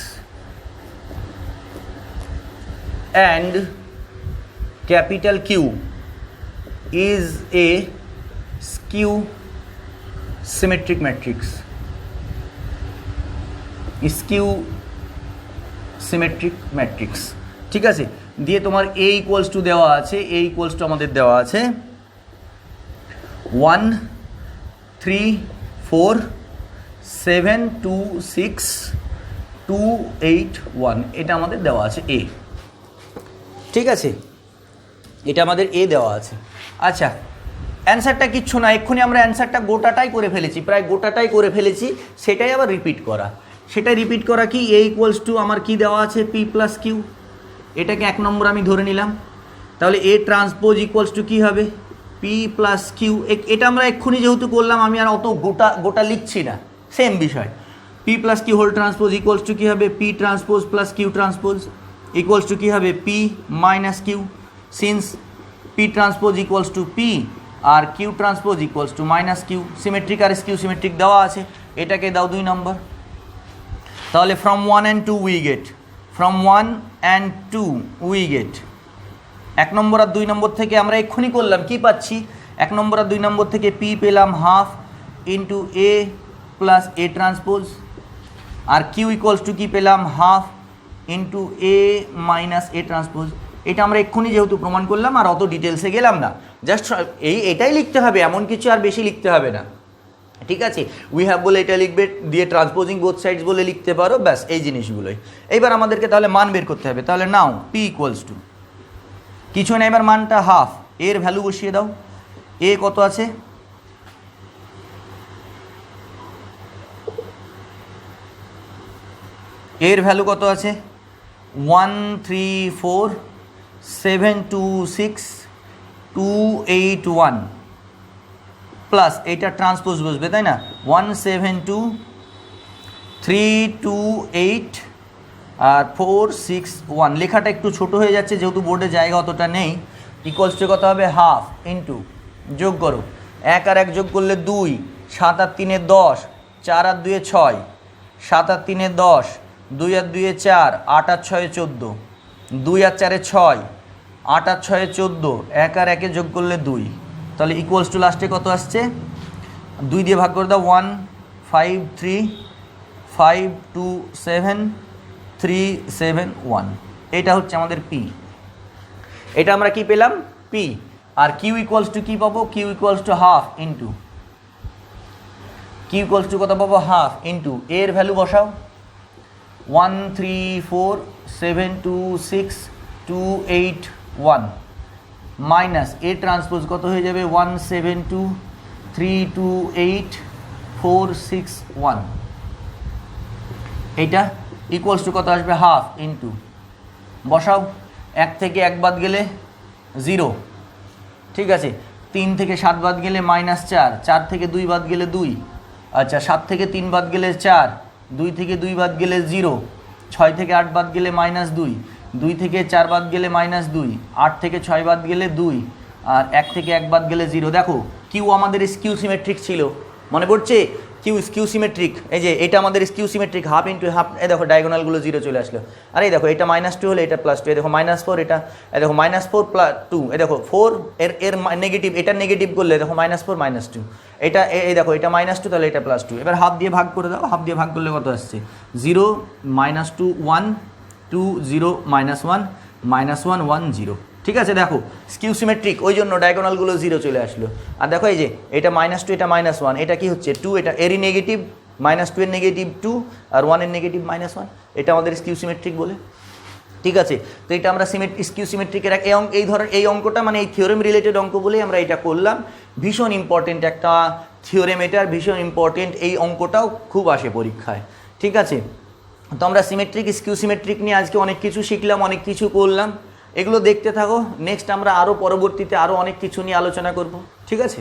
and capital Q is a skew symmetric matrix, skew symmetric matrix. ঠিক আছে, দিয়ে তোমার এ ইকুয়ালস টু দেওয়া আছে, এ ইকুয়ালস টু আমাদের দেওয়া আছে 1 3 4 7 2 6 2 8 1, এটা আমাদের দেওয়া আছে এ। ঠিক আছে, এটা আমাদের এ দেওয়া আছে। আচ্ছা, অ্যান্সারটা কিচ্ছু না, এক্ষুনি আমরা অ্যান্সারটা গোটাটাই করে ফেলেছি, প্রায় গোটাটাই করে ফেলেছি, সেটাই আবার রিপিট করা। সেটা রিপিট করা কি, এ ইকুয়ালস টু আমার কি দেওয়া আছে পি প্লাস কিউ, এটাকে এক নম্বর আমি ধরে নিলাম। তাহলে এ ট্রান্সপোজ ইকুয়ালস টু কী হবে পি প্লাস কিউ, এটা আমরা এক্ষুনি যেহেতু করলাম আমি আর অত গোটা লিখছি না, সেম বিষয়। P plus Q whole transpose equals to কী হবে P transpose plus Q transpose equals to কী হবে P minus Q, since P transpose equals to P আর Q transpose equals to minus Q, symmetric আর skew symmetric দেওয়া আছে, এটাকে দাও 2 নম্বর। তাহলে from 1 and 2 we get, from 1 and 2 we get, 1 নম্বর আর 2 নম্বর থেকে আমরা এক্ষুনি করলাম কি পাচ্ছি, 1 নম্বর আর 2 নম্বর থেকে পি পেলাম half into A plus A transpose, আর কিউ ইকুয়ালস টু কি পেলাম half into A minus A transpose. এটা আমরা এক্ষুনি যেহেতু প্রমাণ করলাম আর অত ডিটেলসে গেলাম না, জাস্ট এটাই লিখতে হবে, এমন কিছু আর বেশি লিখতে হবে না। ঠিক আছে, উই হ্যাভ বলে এটা লিখবে, দিয়ে ট্রান্সপোজিং বোথ সাইডস বলে লিখতে পারো, ব্যাস এই জিনিসগুলোই। এইবার আমাদেরকে তাহলে মান বের করতে হবে। তাহলে নাও পি ইকুয়ালস টু কিছু না, এবার মানটা হাফ, এর ভ্যালু বসিয়ে দাও। এ কত আছে, এর ভ্যালু কত আছে 1 3 4 7 2 6 2 8 1 প্লাস এইটা ট্রান্সপোজ বসবে, তাই না 1 7 2 3 2 8 আর 4 6 1। লেখাটা একটু ছোট হয়ে যাচ্ছে যেহেতু বোর্ডে জায়গা অতটা নেই। ইকুয়ালস টু কত হবে হাফ ইন্টু, যোগ করো 1 আর 1 যোগ করলে 2, 7 আর 3 10, 4 আর 2 6, 7 আর 3 10, 2 আর 2 4, 8 আর 6 14, 2 আর 4 6, 8 আর 6 14, 1 আর 1 যোগ করলে 2। তাহলে ইকুয়ালস টু লাস্টে কত আসছে 2 দিয়ে ভাগ করে দাও 1 5 3 5 2 7 3 7 1, এটা হচ্ছে আমাদের পি। এটা আমরা কি পেলাম পি। আর কিউ ইকুয়ালস টু কী পাবো, Q equals to half into, Q equals to কত পাবো হাফ ইন্টু এর ভ্যালু বসাও 1 3 4 7 2 6 2 8 1 মাইনাস এ ট্রান্সপোজ কত হয়ে যাবে 1 7 2 3 2 8 4 6 1, এইটা ইকুয়ালস টু কত আসবে হাফ ইন্টু, বসাও 1 থেকে 1 বাদ গেলে 0, ঠিক আছে। 3 থেকে 7 বাদ গেলে -4, 4 থেকে 2 বাদ গেলে 2, আচ্ছা 7 থেকে 3 বাদ গেলে 4, 2 থেকে 2 বাদ গেলে 0, 6 থেকে 8 বাদ গেলে -2, 2 থেকে 4 বাদ গেলে -2, 8 থেকে 6 বাদ গেলে 2, আর 1 থেকে 1 বাদ গেলে 0। দেখো কিউ আমাদের স্কিউ সিমেট্রিক ছিল, মনে পড়ছে? কিউ স্কিউ সিমেট্রিক, এই যে এটা আমাদের skew symmetric, half into half. এই দেখো ডায়াগোনালগুলো 0 চলে আসলো। আর এই দেখো এটা -2 হলে এটা +2, এই দেখো -4, এটা এই দেখো -4 + 2, এই দেখো 4 এর নেগেটিভ, এটা নেগেটিভ করলে দেখো -4 -2, এটা এই দেখো এটা -2 তাহলে এটা +2। এবার হাফ দিয়ে ভাগ করে দাও, হাফ দিয়ে ভাগ করলে কত আসছে? 0 -2 1 2 0 -1 -1 1 0, ঠিক আছে। দেখো স্কিউ সিমেট্রিক, ওই জন্য ডায়াগোনালগুলো 0 চলে আসলো। আর দেখো এই যে এটা -2 এটা -1, এটা কি হচ্ছে 2, এটা এরই নেগেটিভ, -2 এর নেগেটিভ 2 আর 1 এর নেগেটিভ -1, এটা আমাদের স্কিউ সিমেট্রিক বলে, ঠিক আছে। তো এটা আমরা স্কিউ সিমেট্রিকের এই ধরনের এই অঙ্কটা মানে এই থিওরেম রিলেটেড অঙ্ক বলেই আমরা এটা করলাম। ভীষণ ইম্পর্টেন্ট একটা থিওরেম, এটার ভীষণ ইম্পর্টেন্ট, এই অঙ্কটাও খুব আসে পরীক্ষায়, ঠিক আছে। তো আমরা সিমেট্রিক স্কিউ সিমেট্রিক নিয়ে আজকে অনেক কিছু শিখলাম, অনেক কিছু করলাম, এগুলো দেখতে থাকো। নেক্সট আমরা আরও পরবর্তীতে আরও অনেক কিছু নিয়ে আলোচনা করব, ঠিক আছে।